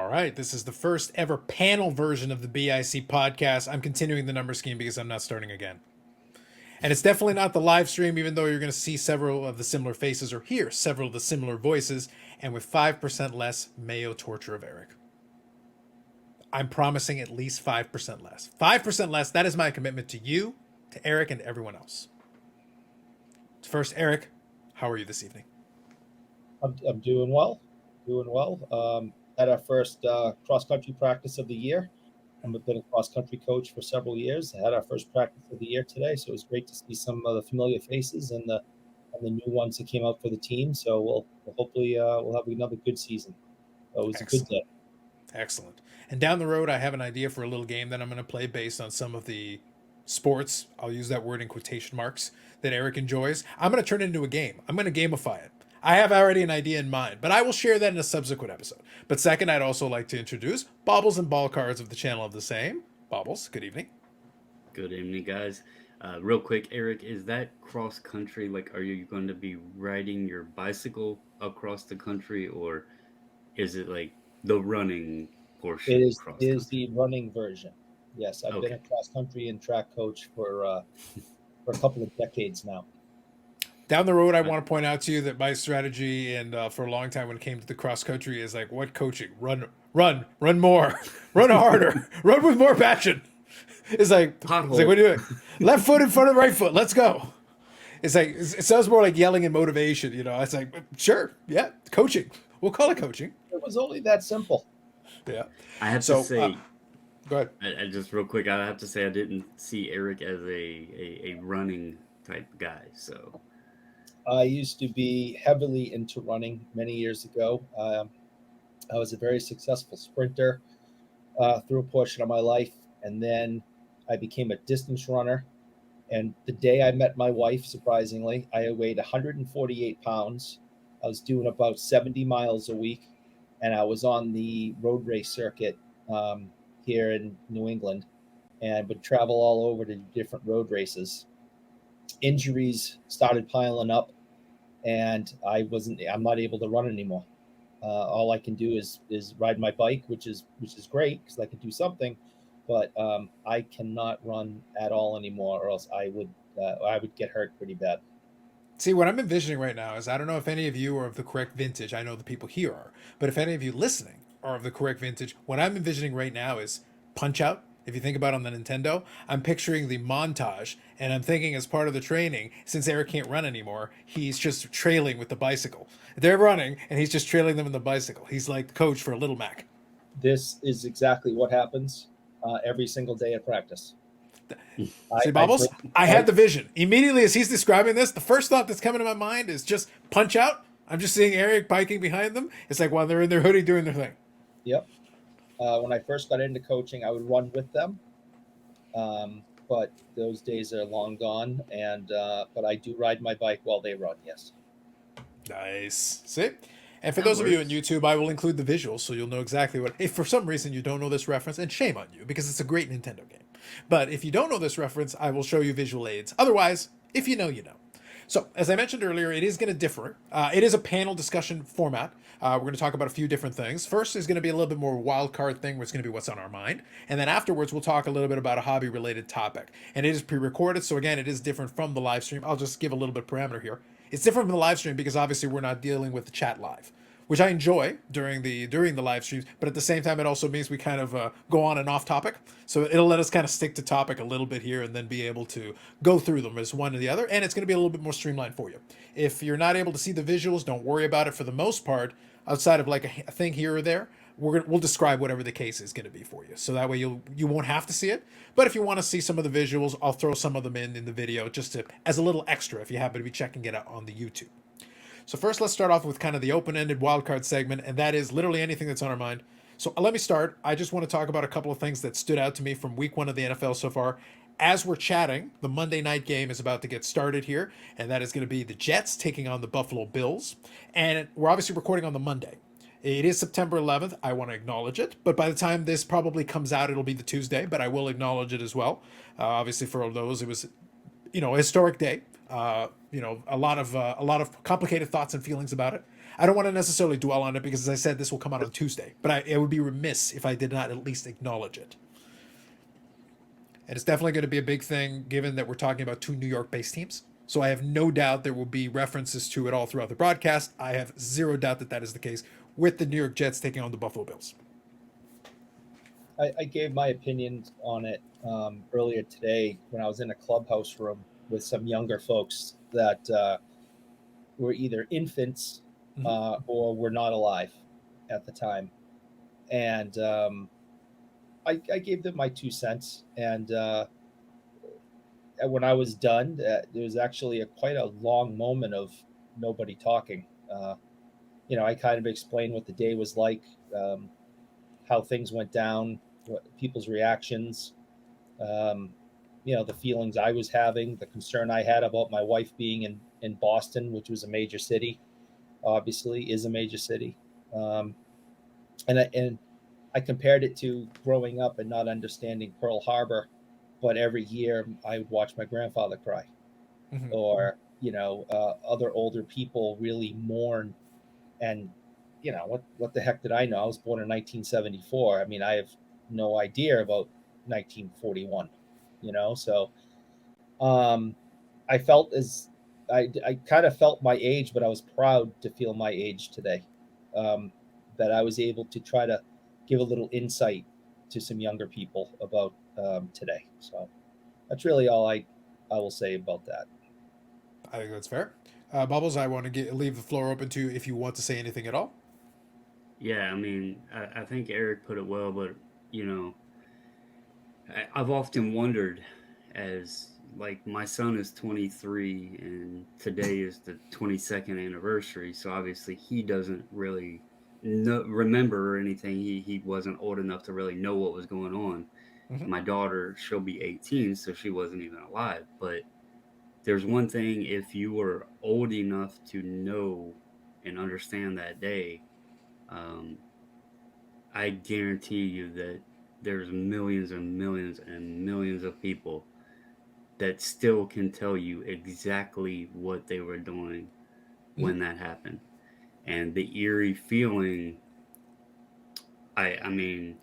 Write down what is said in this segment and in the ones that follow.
All right, this is the first ever panel version of the BIC podcast. I'm continuing the number scheme because I'm not starting again. And it's definitely not the live stream, even though you're going to see several of the similar faces or hear several of the similar voices, and with 5% less Mayo torture of Eric. I'm promising at least 5% less. 5% less, that is my commitment to you, to Eric, and to everyone else. First, Eric, how are you this evening? I'm doing well. Had our first cross-country practice of the year. I've been a cross-country coach for several years. I had our first practice of the year today, so it was great to see some of the familiar faces and the new ones that came out for the team. So we'll hopefully we'll have another good season. So it was Excellent. a good day. Excellent. And down the road, I have an idea for a little game that I'm going to play based on some of the sports, I'll use that word in quotation marks, that Eric enjoys. I'm going to turn it into a game. I'm going to gamify it. I have already an idea in mind, but I will share that in a subsequent episode. But second, I'd also like to introduce Bobbles and Ball Cards of the channel of the same. Bobbles, good evening. Good evening, guys. Real quick, Eric, is that cross country? Like, are you going to be riding your bicycle across the country, or is it like the running portion? It is the running version. Yes, I've been a cross country and track coach for a couple of decades now. Down the road, I want to point out to you that my strategy and for a long time when it came to the cross country is like, what coaching? Run more, run harder, run with more passion. It's like, what are you doing? Left foot in front of the right foot. Let's go. It's like, it sounds more like yelling and motivation. You know, it's like, sure. Yeah. Coaching. We'll call it coaching. It was only that simple. Yeah. I have to say, go ahead. I just real quick, I have to say I didn't see Eric as a running type guy. So I used to be heavily into running many years ago. I was a very successful sprinter through a portion of my life. And then I became a distance runner. And the day I met my wife, surprisingly, I weighed 148 pounds. I was doing about 70 miles a week. And I was on the road race circuit here in New England and would travel all over to different road races. Injuries started piling up, and I'm not able to run anymore. All I can do is ride my bike, which is great because I can do something, but I cannot run at all anymore, or else I would get hurt pretty bad. See, what I'm envisioning right now is, I don't know if any of you are of the correct vintage. I know the people here are, but if any of you listening are of the correct vintage, what I'm envisioning right now is Punch Out. If you think about it on the Nintendo, I'm picturing the montage, and I'm thinking as part of the training, since Eric can't run anymore, he's just trailing with the bicycle. They're running, and he's just trailing them in the bicycle. He's like the coach for Little Mac. This is exactly what happens every single day at practice. See, Bobbles? I had the vision. Immediately as he's describing this, the first thought that's coming to my mind is just Punch Out. I'm just seeing Eric biking behind them. It's like while they're in their hoodie doing their thing. Yep. When I first got into coaching, I would run with them. But those days are long gone. But I do ride my bike while they run, yes. Nice. See? And for those of you on YouTube, I will include the visuals so you'll know exactly what... If for some reason you don't know this reference, and shame on you, because it's a great Nintendo game. But if you don't know this reference, I will show you visual aids. Otherwise, if you know, you know. So, as I mentioned earlier, it is going to differ. It is a panel discussion format. We're going to talk about a few different things. First is going to be a little bit more wild card thing, where it's going to be what's on our mind. And then afterwards, we'll talk a little bit about a hobby-related topic. And it is pre-recorded, so again, it is different from the live stream. I'll just give a little bit of parameter here. It's different from the live stream because obviously we're not dealing with the chat live, which I enjoy during the live streams, but at the same time, it also means we kind of go on and off topic. So it'll let us kind of stick to topic a little bit here and then be able to go through them as one or the other. And it's going to be a little bit more streamlined for you. If you're not able to see the visuals, don't worry about it. For the most part, outside of like a thing here or there, we'll describe whatever the case is going to be for you. So that way you won't have to see it. But if you want to see some of the visuals, I'll throw some of them in the video just as a little extra if you happen to be checking it out on the YouTube. So first, let's start off with kind of the open-ended wildcard segment, and that is literally anything that's on our mind. So let me start. I just want to talk about a couple of things that stood out to me from week 1 of the NFL so far. As we're chatting, the Monday night game is about to get started here, and that is going to be the Jets taking on the Buffalo Bills. And we're obviously recording on the Monday. It is September 11th. I want to acknowledge it, but by the time this probably comes out, it'll be the Tuesday, but I will acknowledge it as well. Obviously, for those, it was historic day. A lot of complicated thoughts and feelings about it. I don't want to necessarily dwell on it because, as I said, this will come out on Tuesday. But it would be remiss if I did not at least acknowledge it. And it's definitely going to be a big thing, given that we're talking about two New York-based teams. So I have no doubt there will be references to it all throughout the broadcast. I have zero doubt that is the case with the New York Jets taking on the Buffalo Bills. I gave my opinions on it earlier today when I was in a clubhouse room with some younger folks that were either infants or were not alive at the time. And I gave them my 2 cents. And when I was done, there was actually quite a long moment of nobody talking. I kind of explained what the day was like, how things went down, people's reactions, the feelings I was having, the concern I had about my wife being in Boston, which was a major city, obviously is a major city. And I compared it to growing up and not understanding Pearl Harbor, but every year I would watch my grandfather cry, or, other older people really mourn. And, what the heck did I know? I was born in 1974. I mean, I have no idea about 1941, so I felt I kind of felt my age, but I was proud to feel my age today, that I was able to try to give a little insight to some younger people about today. So that's really all I will say about that. I think that's fair. Bubbles, I want to leave the floor open to you if you want to say anything at all. Yeah, I mean, I think Eric put it well, but I've often wondered, as like my son is 23 and today is the 22nd anniversary, so obviously he doesn't really remember or anything. He wasn't old enough to really know what was going on. My daughter, she'll be 18, so she wasn't even alive. But there's one thing, if you were old enough to know and understand that day, I guarantee you that there's millions and millions and millions of people that still can tell you exactly what they were doing when that happened. And the eerie feeling, I mean,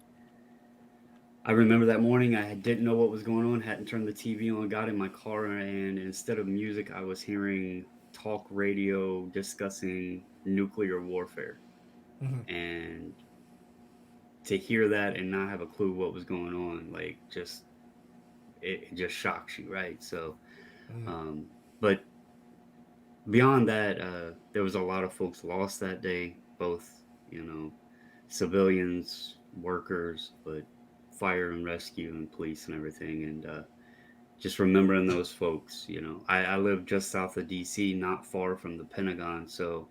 I remember that morning I didn't know what was going on, hadn't turned the TV on, got in my car, and instead of music, I was hearing talk radio discussing nuclear warfare. And to hear that and not have a clue what was going on, like, it just shocks you, right? So, but beyond that, there was a lot of folks lost that day, both, civilians, workers, but fire and rescue and police and everything. And just remembering those folks, I live just south of DC, not far from the Pentagon. So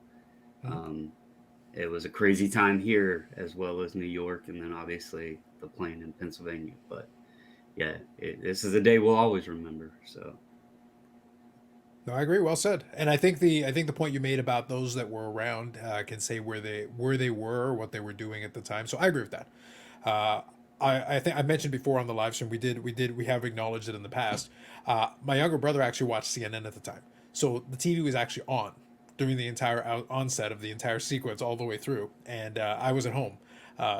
it was a crazy time here as well as New York. And then obviously the plane in Pennsylvania. But yeah, this is a day we'll always remember. So. No, I agree. Well said. And I think the point you made about those that were around can say where they were, what they were doing at the time. So I agree with that. I think I mentioned before on the live stream we have acknowledged it in the past. My younger brother actually watched CNN at the time, so the TV was actually on during the entire onset of the entire sequence all the way through, and I was at home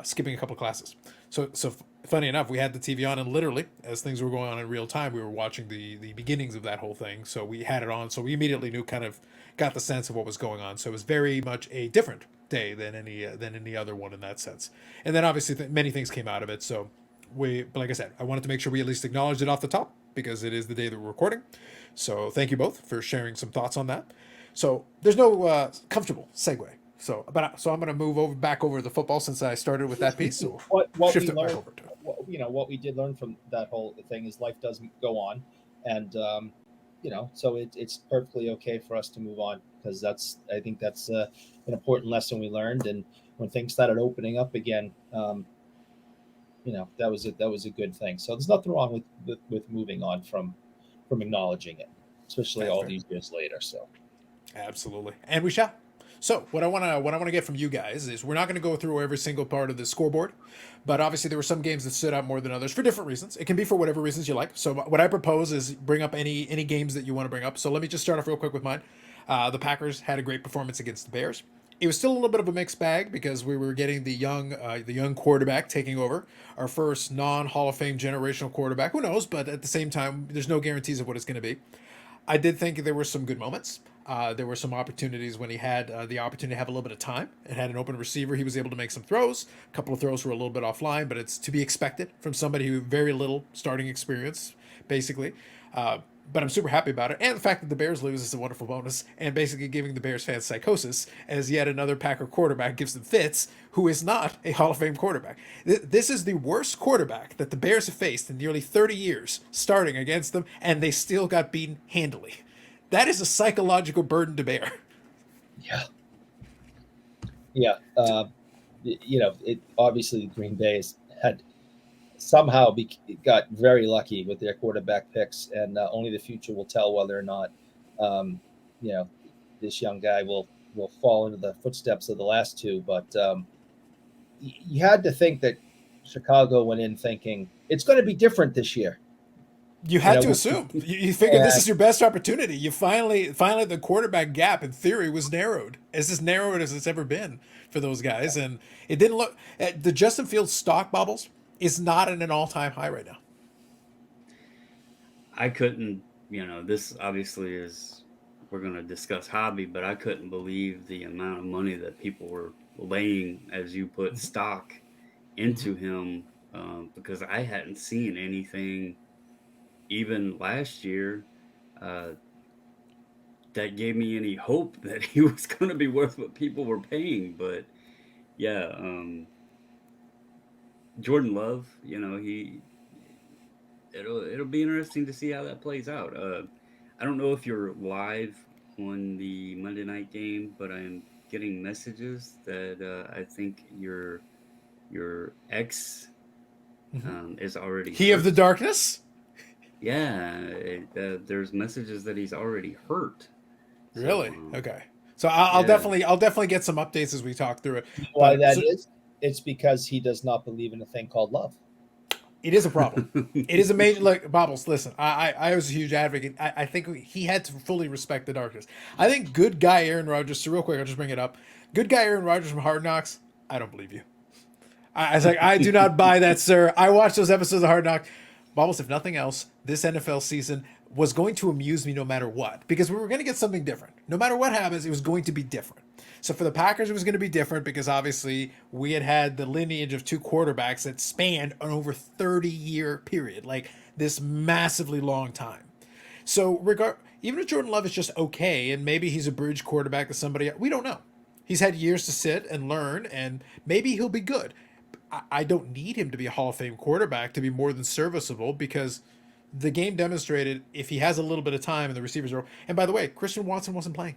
skipping a couple of classes. So funny enough, we had the TV on, and literally, as things were going on in real time, we were watching the beginnings of that whole thing. So we had it on, so we immediately got the sense of what was going on. So it was very much a different day than any other one in that sense. And then obviously many things came out of it. So but like I said, I wanted to make sure we at least acknowledged it off the top because it is the day that we're recording. So thank you both for sharing some thoughts on that. So there's no comfortable segue. So I'm going to move back over to football since I started with that piece. So what shift we it learned, back over to it. what we did learn from that whole thing is life doesn't go on, and so it's perfectly okay for us to move on, because I think that's an important lesson we learned. And when things started opening up again, that was a good thing. So there's nothing wrong with moving on from acknowledging it, especially all these years later. So absolutely, and we shall. So what I want to get from you guys is we're not going to go through every single part of the scoreboard, but obviously there were some games that stood out more than others for different reasons. It can be for whatever reasons you like. So what I propose is bring up any games that you want to bring up. So let me just start off real quick with mine. The Packers had a great performance against the Bears. It was still a little bit of a mixed bag because we were getting the young quarterback taking over, our first non Hall of Fame generational quarterback. Who knows? But at the same time, there's no guarantees of what it's going to be. I did think there were some good moments. There were some opportunities when he had the opportunity to have a little bit of time and had an open receiver. He was able to make some throws. A couple of throws were a little bit offline, but it's to be expected from somebody who very little starting experience, basically. But I'm super happy about it. And the fact that the Bears lose is a wonderful bonus, and basically giving the Bears fans psychosis as yet another Packer quarterback gives them fits, who is not a Hall of Fame quarterback. This is the worst quarterback that the Bears have faced in nearly 30 years starting against them, and they still got beaten handily. That is a psychological burden to bear. Yeah. Yeah. It obviously Green Bay has had somehow got very lucky with their quarterback picks, and only the future will tell whether or not, um, you know, this young guy will fall into the footsteps of the last two. But you had to think that Chicago went in thinking it's going to be different this year. You had to assume. You figured this is your best opportunity. You finally the quarterback gap in theory was narrowed, as narrowed as it's ever been for those guys, and it didn't look. The Justin Fields stock Bobbles is not at an all-time high right now. I couldn't, this obviously is, we're going to discuss hobby, but I couldn't believe the amount of money that people were laying, as you put, stock into him, because I hadn't seen anything even last year that gave me any hope that he was going to be worth what people were paying. But yeah, Jordan Love, it'll be interesting to see how that plays out. I don't know if you're live on the Monday night game, but I'm getting messages that I think your ex is already He hurt. of the darkness. Yeah, there's messages that he's already hurt. Really? Okay. So I'll definitely get some updates as we talk through it. Why that is? It's because he does not believe in a thing called love. It is a problem. It is a major. Like Bobbles, listen, I was a huge advocate. I think he had to fully respect the darkness. I think good guy Aaron Rodgers. So real quick, I'll just bring it up. Good guy Aaron Rodgers from Hard Knocks. I don't believe you. I was like, I do not buy that, sir. I watched those episodes of Hard Knocks. Bobbles, if nothing else, this NFL season was going to amuse me no matter what, because we were going to get something different. No matter what happens, it was going to be different. So for the Packers, it was going to be different because obviously we had the lineage of two quarterbacks that spanned an over 30-year period, like this massively long time. So even if Jordan Love is just okay, and maybe he's a bridge quarterback to somebody, we don't know. He's had years to sit and learn, and maybe he'll be good. I don't need him to be a Hall of Fame quarterback to be more than serviceable, because the game demonstrated if he has a little bit of time and the receivers are. And by the way, Christian Watson wasn't playing.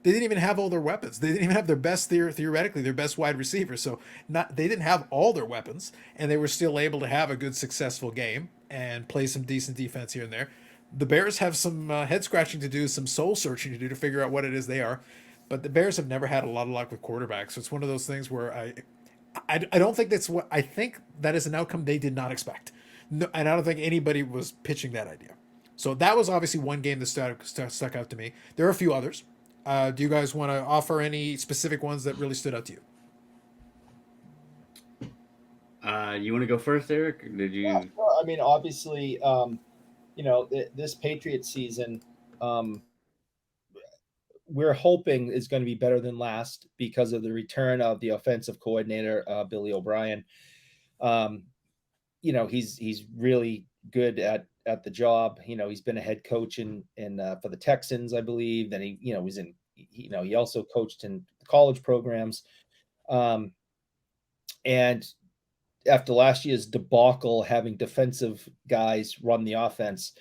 They didn't even have all their weapons. They didn't even have their best theoretically their best wide receivers. So they didn't have all their weapons, and they were still able to have a good successful game and play some decent defense here and there. The Bears have some head scratching to do, some soul searching to do to figure out what it is they are. But the Bears have never had a lot of luck with quarterbacks. So it's one of those things where I don't think that's what I think that is an outcome they did not expect. No, and I don't think anybody was pitching that idea. So that was obviously one game that stuck out to me. There are a few others. Do you guys want to offer any specific ones that really stood out to you? You want to go first, Eric? Did you? Yeah, sure. I mean, obviously, this Patriot season, we're hoping is going to be better than last because of the return of the offensive coordinator, Billy O'Brien. He's really good at the job. He's been a head coach in for the Texans, I believe. Then he also coached in college programs. And after last year's debacle, having defensive guys run the offense,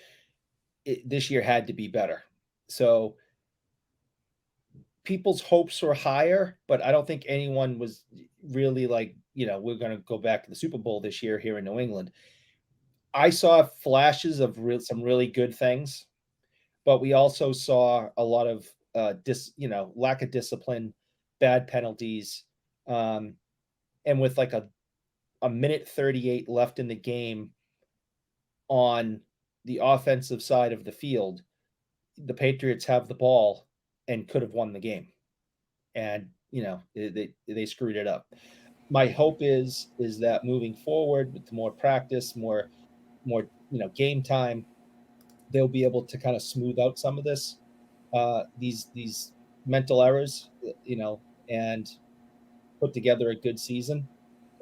this year had to be better. So people's hopes were higher, but I don't think anyone was really like, we're going to go back to the Super Bowl this year here in New England. I saw flashes of some really good things, but we also saw a lot of lack of discipline, bad penalties, and with like a minute 38 left in the game on the offensive side of the field, the Patriots have the ball and could have won the game. And, they screwed it up. My hope is that moving forward with more practice, more, game time, they'll be able to kind of smooth out some of this, these mental errors, and put together a good season.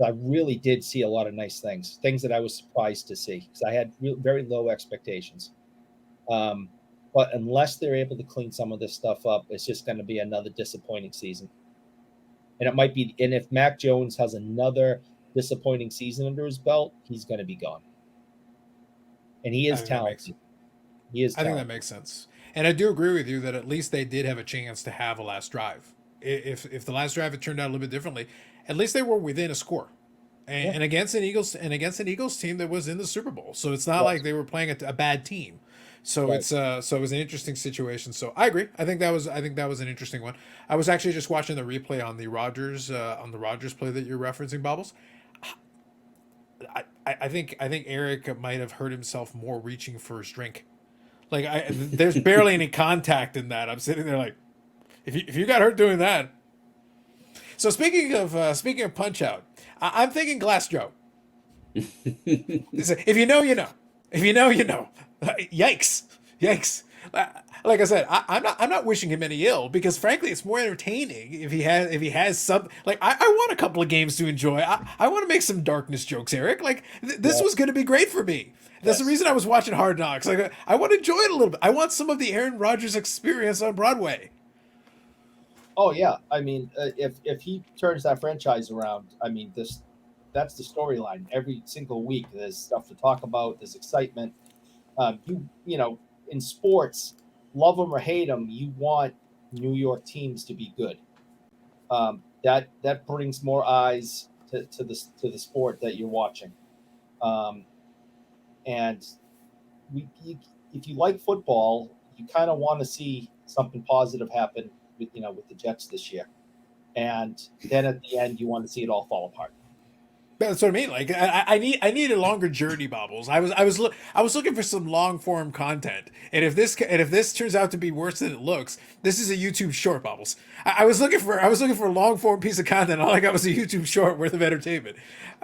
I really did see a lot of nice things that I was surprised to see because I had very low expectations. But unless they're able to clean some of this stuff up, it's just going to be another disappointing season. And it might be, and if Mac Jones has another disappointing season under his belt, he's going to be gone. And he is talented. I think that makes sense. And I do agree with you that at least they did have a chance to have a last drive. If the last drive had turned out a little bit differently, at least they were within a score. And against an Eagles team that was in the Super Bowl. So it's not like they were playing a bad team. So it was an interesting situation. So I agree. I think that was an interesting one. I was actually just watching the replay on the Rodgers play that you're referencing, Bobbles. I think Eric might have hurt himself more reaching for his drink. Like there's barely any contact in that. I'm sitting there like, if you got hurt doing that. So speaking of Punch Out, I'm thinking Glass Joe. If you know, you know. If you know, you know. Yikes! Like I said, I'm not wishing him any ill because frankly, it's more entertaining if he has some. Like I want a couple of games to enjoy. I want to make some darkness jokes, Eric. Like this was going to be great for me. That's the reason I was watching Hard Knocks. Like I want to enjoy it a little bit. I want some of the Aaron Rodgers experience on Broadway. Oh yeah, I mean, if he turns that franchise around, I mean, that's the storyline. Every single week, there's stuff to talk about. There's excitement. In sports, love them or hate them, you want New York teams to be good. That brings more eyes to the sport that you're watching. And if you like football, you kind of want to see something positive happen with the Jets this year, and then at the end you want to see it all fall apart. That's what I mean. Like I need a longer journey, Bobbles. I was looking for some long form content, and if this turns out to be worse than it looks, this is a YouTube short, Bobbles. I was looking for a long form piece of content. All I got was a YouTube short worth of entertainment.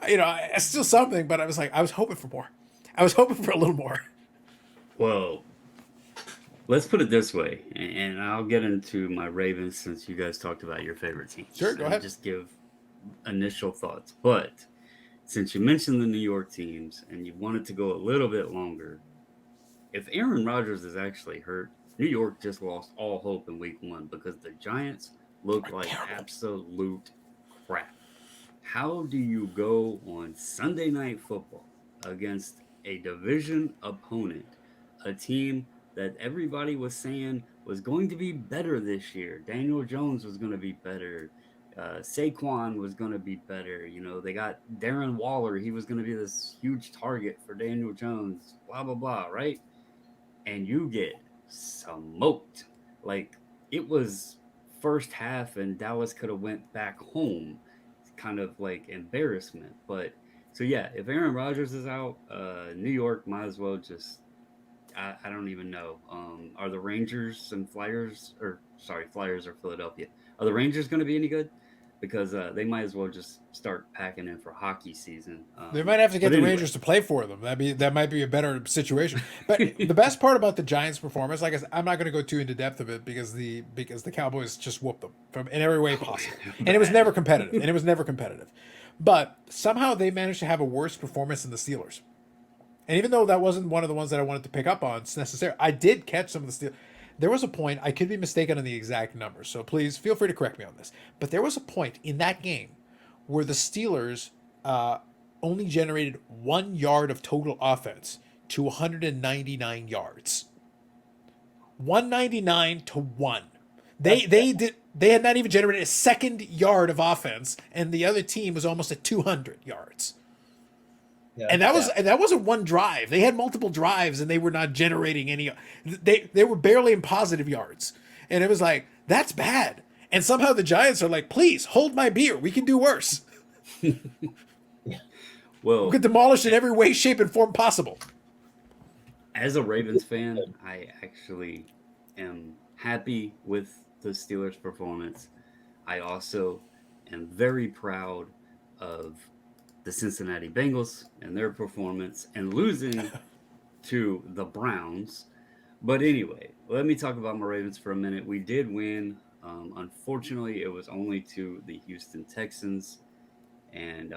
It's still something, but I was hoping for more. I was hoping for a little more. Well, let's put it this way, and I'll get into my Ravens since you guys talked about your favorite teams. Sure, go ahead. Just give initial thoughts, but since you mentioned the New York teams and you wanted to go a little bit longer, if Aaron Rodgers is actually hurt, New York just lost all hope in week 1 because the Giants looked like absolute crap. How do you go on Sunday Night Football against a division opponent, a team that everybody was saying was going to be better this year? Daniel Jones was going to be better. Saquon was going to be better. They got Darren Waller. He was going to be this huge target for Daniel Jones, blah, blah, blah, right? And you get smoked. Like, it was first half and Dallas could have went back home. It's kind of like embarrassment. But, so yeah, if Aaron Rodgers is out, New York might as well just, I don't even know. Are the Rangers and Flyers, Flyers or Philadelphia, are the Rangers going to be any good? Because they might as well just start packing in for hockey season. They might have to get the Rangers to play for them. That might be a better situation. But the best part about the Giants' performance, like I said, I'm not going to go too into depth of it because the Cowboys just whooped them in every way possible, and it was never competitive. But somehow they managed to have a worse performance than the Steelers. And even though that wasn't one of the ones that I wanted to pick up on necessarily, I did catch some of the Steelers. There was a point, I could be mistaken on the exact numbers, so please feel free to correct me on this. But there was a point in that game where the Steelers only generated 1 yard of total offense to 199 yards. 199 to 1. They had not even generated a second yard of offense, and the other team was almost at 200 yards. Yeah, and that wasn't one drive. They had multiple drives, and they were not generating any. They were barely in positive yards, and it was like, that's bad. And somehow the Giants are like, please hold my beer. We can do worse. Well, We could demolish in every way, shape, and form possible. as a Ravens fan, I actually am happy with the Steelers' performance. I also am very proud of the Cincinnati Bengals and their performance and losing to the Browns. But anyway, let me talk about my Ravens for a minute. We did win. Unfortunately, it was only to the Houston Texans, and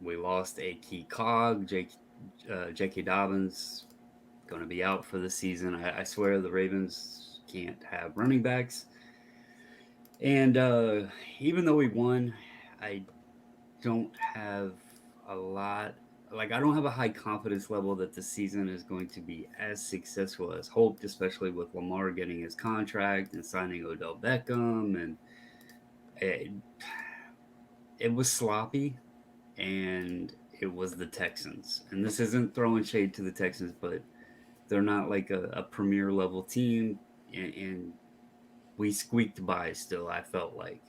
we lost a key cog. J.K. Dobbins going to be out for the season. I swear the Ravens can't have running backs. And even though we won, I don't have a lot. Like, I don't have a high confidence level that the season is going to be as successful as hoped, especially with Lamar getting his contract and signing Odell Beckham. And it was sloppy, and it was the Texans. And this isn't throwing shade to the Texans, but they're not like a premier level team. And we squeaked by still, I felt like.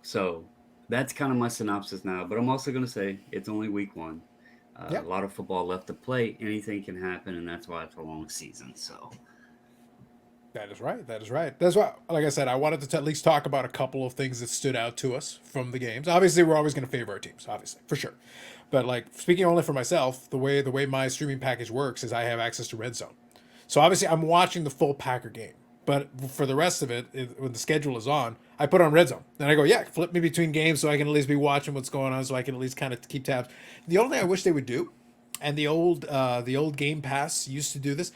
So that's kind of my synopsis now. But I'm also going to say it's only week one. A lot of football left to play. Anything can happen, and that's why it's a long season. So that is right. That is right. That's why, like I said, I wanted to at least talk about a couple of things that stood out to us from the games. Obviously, we're always going to favor our teams, obviously, for sure. But like speaking only for myself, the way my streaming package works is I have access to Red Zone. So obviously, I'm watching the full Packer game. But for the rest of it, when the schedule is on, I put on Red Zone. And I go, flip me between games so I can at least be watching what's going on, so I can at least kind of keep tabs. The only thing I wish they would do, and the old Game Pass used to do this,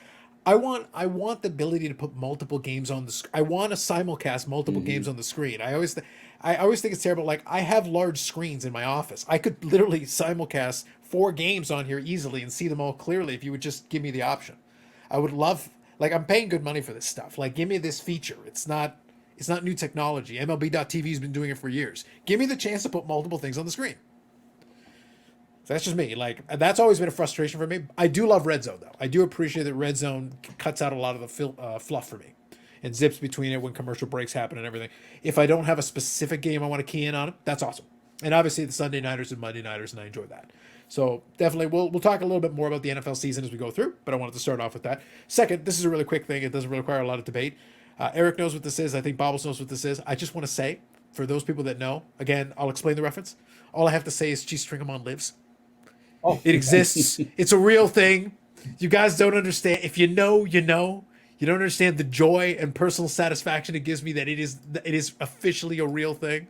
I want the ability to put multiple games on the screen. I want to simulcast multiple games on the screen. I always think it's terrible. Like, I have large screens in my office. I could literally simulcast 4 games on here easily and see them all clearly if you would just give me the option. I would love. Like, I'm paying good money for this stuff. Like, give me this feature. It's not new technology. MLB.TV's been doing it for years. Give me the chance to put multiple things on the screen. So that's just me. Like, that's always been a frustration for me. I do love Red Zone, though. I do appreciate that Red Zone cuts out a lot of the fluff for me and zips between it when commercial breaks happen and everything. If I don't have a specific game I want to key in on, that's awesome. And obviously the Sunday Nighters and Monday Nighters, and I enjoy that. So definitely, we'll talk a little bit more about the NFL season as we go through, but I wanted to start off with that. Second, this is a really quick thing. It doesn't require a lot of debate. Eric knows what this is. I think Bobbles knows what this is. I just want to say, for those people that know, again, I'll explain the reference. All I have to say is Cheesestringamon lives. Oh, it exists. It's a real thing. You guys don't understand. If you know, you know. You don't understand the joy and personal satisfaction it gives me that it is officially a real thing.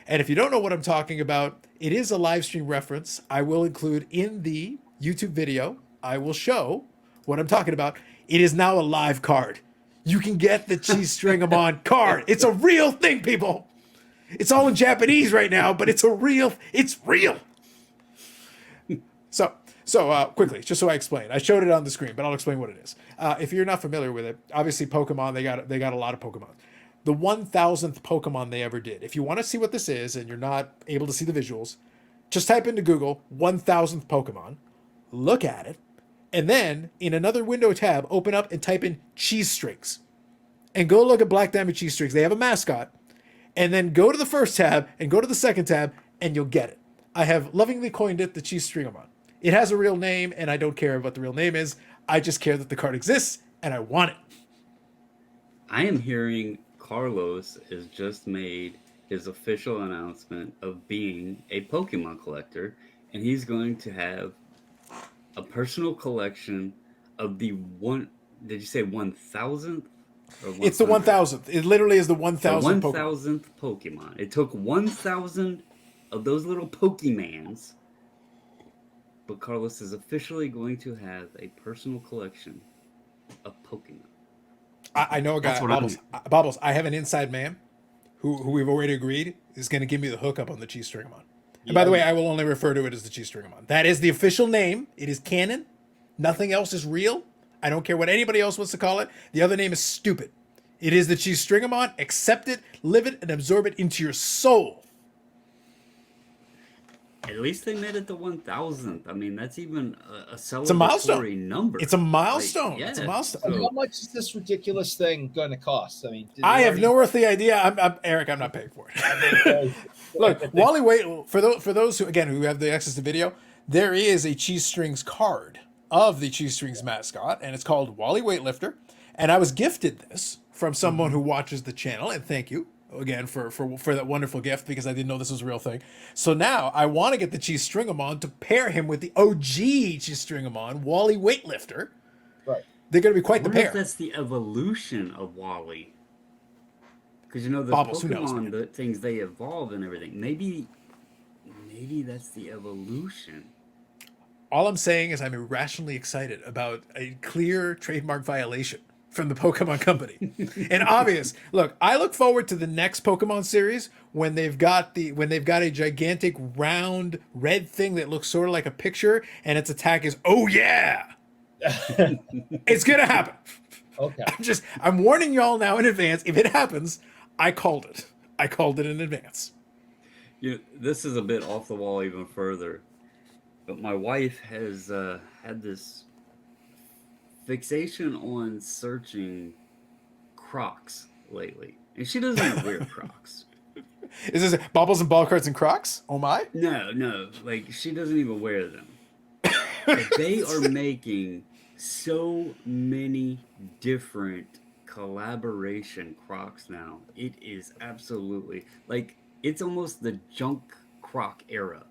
And if you don't know what I'm talking about, it is a live stream reference. I will include in the YouTube video. I will show what I'm talking about. It is now a live card. You can get the Cheesestringamon card. It's a real thing, people. It's all in Japanese right now, but it's real. So quickly, just so I explain. I showed it on the screen, but I'll explain what it is. If you're not familiar with it, obviously Pokemon, they got a lot of Pokemon. The 1,000th Pokemon they ever did. If you want to see what this is and you're not able to see the visuals, just type into Google 1,000th Pokemon, look at it, and then in another window tab, open up and type in cheese strings. And go look at Black Diamond Cheese Strings. They have a mascot. And then go to the first tab and go to the second tab and you'll get it. I have lovingly coined it the Cheesestringamon. It has a real name and I don't care what the real name is. I just care that the card exists and I want it. I am hearing Carlos has just made his official announcement of being a Pokemon collector, and he's going to have a personal collection of the one. Did you say 1,000th? It's the 1,000th. It literally is the 1,000th. 1,000th Pokemon. It took 1,000 of those little Pokemans, but Carlos is officially going to have a personal collection of Pokemon. I know a guy, Bobbles. I have an inside man who we've already agreed is going to give me the hookup on the Cheesestringamon. And by the way, I will only refer to it as the Cheesestringamon. That is the official name. It is canon. Nothing else is real. I don't care what anybody else wants to call it. The other name is stupid. It is the Cheesestringamon. Accept it, live it, and absorb it into your soul. At least they made it to 1,000th. I mean, that's even a It's a milestone. celebratory number. It's a milestone. Like, yeah, It's a milestone. And so how much is this ridiculous thing going to cost? I mean, did I they have already- no earthly idea. I'm Eric. I'm not paying for it. Look, Wally Wait for those who have the access to video, there is a Cheese Strings card of the Cheese Strings mascot, and it's called Wally Weightlifter. And I was gifted this from someone who watches the channel, and thank you again for that wonderful gift, because I didn't know this was a real thing. So now I want to get the Cheesestringamon to pair him with the OG Cheesestringamon, Wally Weightlifter. Right. They're going to be quite the I wonder pair. if that's the evolution of Wally. Because you know the Bobbles, who knows, Pokemon, man? the things they evolve and everything. Maybe that's the evolution. All I'm saying is I'm irrationally excited about a clear trademark violation from the Pokemon company. And obvious. Look, I look forward to the next Pokemon series when they've got a gigantic round red thing that looks sort of like a picture, and its attack is oh yeah. It's gonna happen. Okay. I'm warning y'all now in advance. If it happens, I called it. I called it in advance. This is a bit off the wall even further. But my wife has had this fixation on searching Crocs lately. And she doesn't even wear Crocs. Is this Bobbles and ball carts and Crocs? Oh my. No. Like, she doesn't even wear them. But they are making so many different collaboration Crocs now. It is absolutely... like, it's almost the junk Croc era.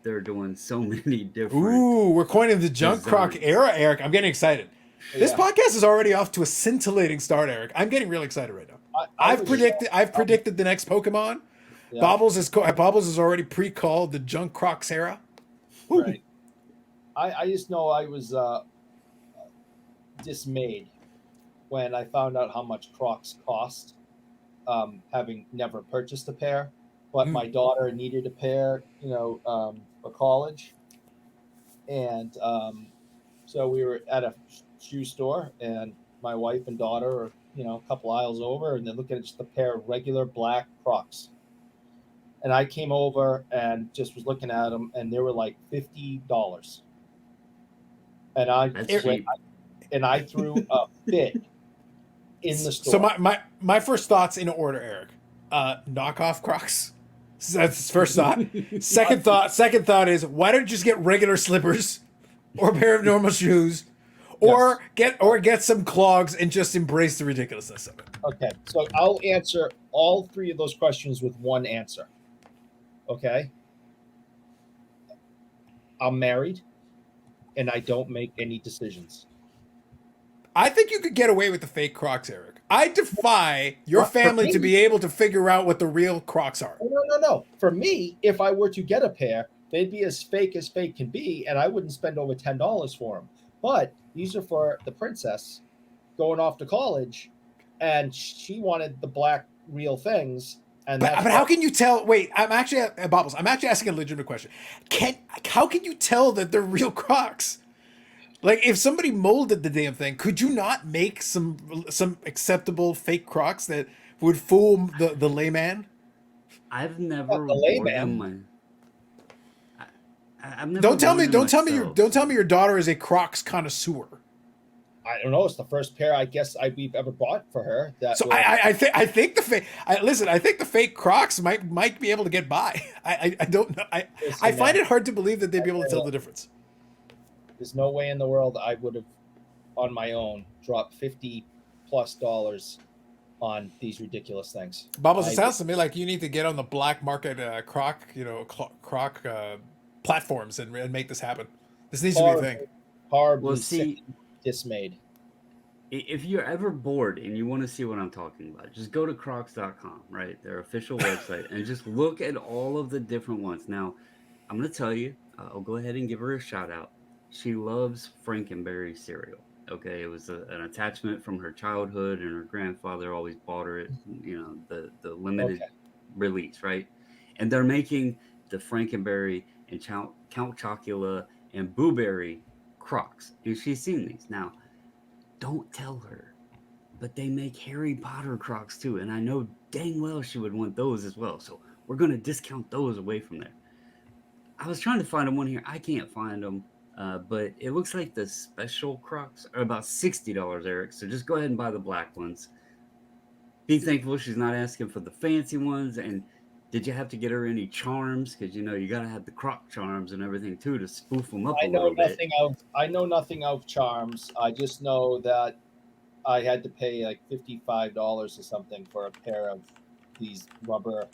They're doing so many different... Ooh, we're coining the junk Croc designs. era, Eric. I'm getting excited. This Yeah. podcast is already off to a scintillating start, Eric. I'm getting real excited right now. I've predicted the next Pokemon. Yeah. Bobbles is already pre-called the junk Crocs era. Woo. Right. I just know I was dismayed when I found out how much Crocs cost, having never purchased a pair. But my daughter needed a pair, for college. And so we were at a shoe store, and my wife and daughter are, a couple aisles over, and they're looking at just a pair of regular black Crocs. And I came over and just was looking at them, and they were like $50. And I threw a fit in the store. So my first thoughts in order, Eric. Knockoff Crocs. So that's first thought. Second thought is, why don't you just get regular slippers or a pair of normal shoes, or get some clogs and just embrace the ridiculousness of it. Okay, so I'll answer all three of those questions with one answer. Okay? I'm married, and I don't make any decisions. I think you could get away with the fake Crocs, Eric. I defy your What, for family to me? be able to figure out what the real Crocs are. No. For me, if I were to get a pair, they'd be as fake can be, and I wouldn't spend over $10 for them. But these are for the princess going off to college, and she wanted the black real things. And But how can you tell? Wait, I'm actually Bobbles. I'm actually asking a legitimate question. How can you tell that they're real Crocs? Like, if somebody molded the damn thing, could you not make some acceptable fake Crocs that would fool the layman? I've never the worn layman. them. I've never Don't tell me myself. your daughter is a Crocs connoisseur. I don't know. It's the first pair I guess we've ever bought for her. So I think the fake. Listen, I think the fake Crocs might be able to get by. I don't know. I find it hard to believe that they'd be able to tell the difference. There's no way in the world I would have, on my own, dropped $50+ on these ridiculous things. Bubbles, it sounds to me like you need to get on the black market Croc platforms and make this happen. This needs to be a thing. Horribly Well, see, sick, dismayed. if you're ever bored and you want to see what I'm talking about, just go to crocs.com, right? Their official website, and just look at all of the different ones. Now, I'm going to tell you, I'll go ahead and give her a shout out. She loves Frankenberry cereal. Okay, it was an attachment from her childhood, and her grandfather always bought her it, the limited release, right? And they're making the Frankenberry and Count Chocula and Blueberry Crocs, and she's seen these. Now, don't tell her, but they make Harry Potter Crocs too, and I know dang well she would want those as well. So we're gonna discount those away from there. I was trying to find them on here. I can't find them. But it looks like the special Crocs are about $60, Eric. So just go ahead and buy the black ones. Be thankful she's not asking for the fancy ones. And did you have to get her any charms? Because you got to have the Croc charms and everything too to spoof them up a little bit. I know nothing of charms. I just know that I had to pay like $55 or something for a pair of these rubber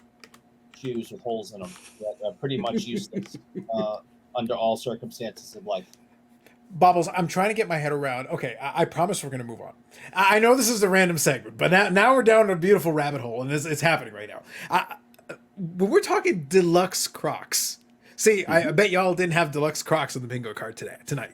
shoes with holes in them that are pretty much useless under all circumstances of life. Bobbles, I'm trying to get my head around. Okay, I promise we're going to move on. I know this is a random segment, but now we're down a beautiful rabbit hole, and it's happening right now. When we're talking deluxe Crocs, see, I bet y'all didn't have deluxe Crocs on the bingo card tonight.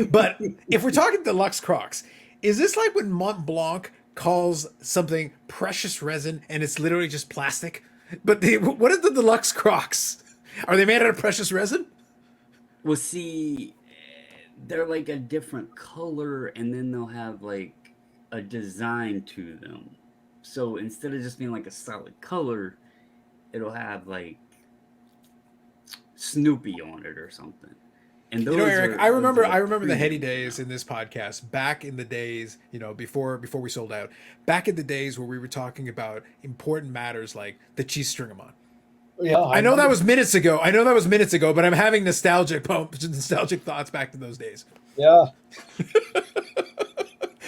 But if we're talking deluxe Crocs, is this like when Mont Blanc calls something precious resin and it's literally just plastic? But what are the deluxe Crocs? Are they made out of precious resin? Well, see, they're like a different color, and then they'll have like a design to them. So instead of just being like a solid color, it'll have like Snoopy on it or something. And those Eric, I remember the heady days in this podcast back in the days, before we sold out. Back in the days where we were talking about important matters like the Cheesestringamon. Yeah, I know that was minutes ago. But I'm having nostalgic thoughts back to those days. Yeah.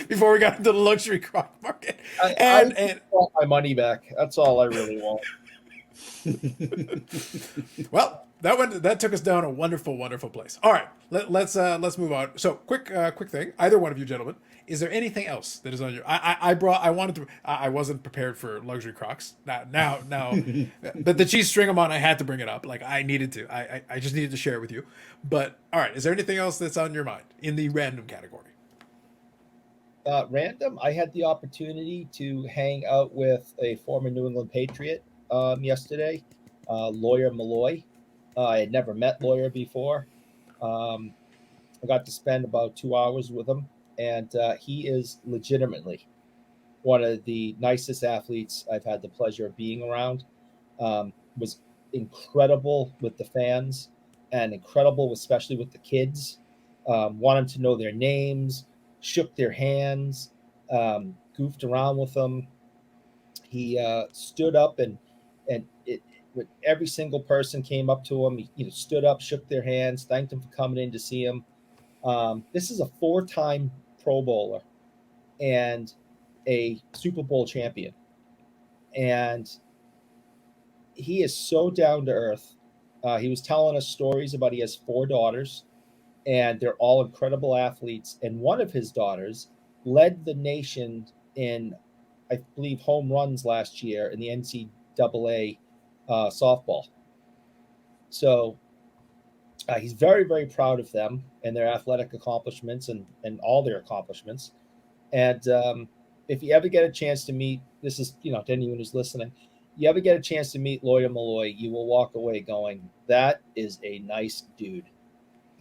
Before we got into the luxury croc market. I want my money back. That's all I really want. Well, that took us down a wonderful, wonderful place. All right, let's move on. So quick thing. Either one of you gentlemen, is there anything else that is on your? I wasn't prepared for luxury Crocs. Now, but the Cheesestringamon, I had to bring it up. Like I needed to. I just needed to share it with you. But all right, is there anything else that's on your mind in the random category? Random. I had the opportunity to hang out with a former New England Patriot yesterday, Lawyer Milloy. I had never met Lawyer before. I got to spend about 2 hours with him, and he is legitimately one of the nicest athletes I've had the pleasure of being around. Was incredible with the fans and incredible, especially with the kids. Wanted to know their names, shook their hands, goofed around with them. He stood up and when every single person came up to him, he stood up, shook their hands, thanked them for coming in to see him. This is a 4-time Pro Bowler and a Super Bowl champion. And he is so down to earth. He was telling us stories about he has 4 daughters, and they're all incredible athletes. And one of his daughters led the nation in, I believe, home runs last year in the NCAA softball. So he's very, very proud of them and their athletic accomplishments and all their accomplishments. And if you ever get a chance to meet, this is, to anyone who's listening, you ever get a chance to meet Lawyer Milloy, you will walk away going, that is a nice dude.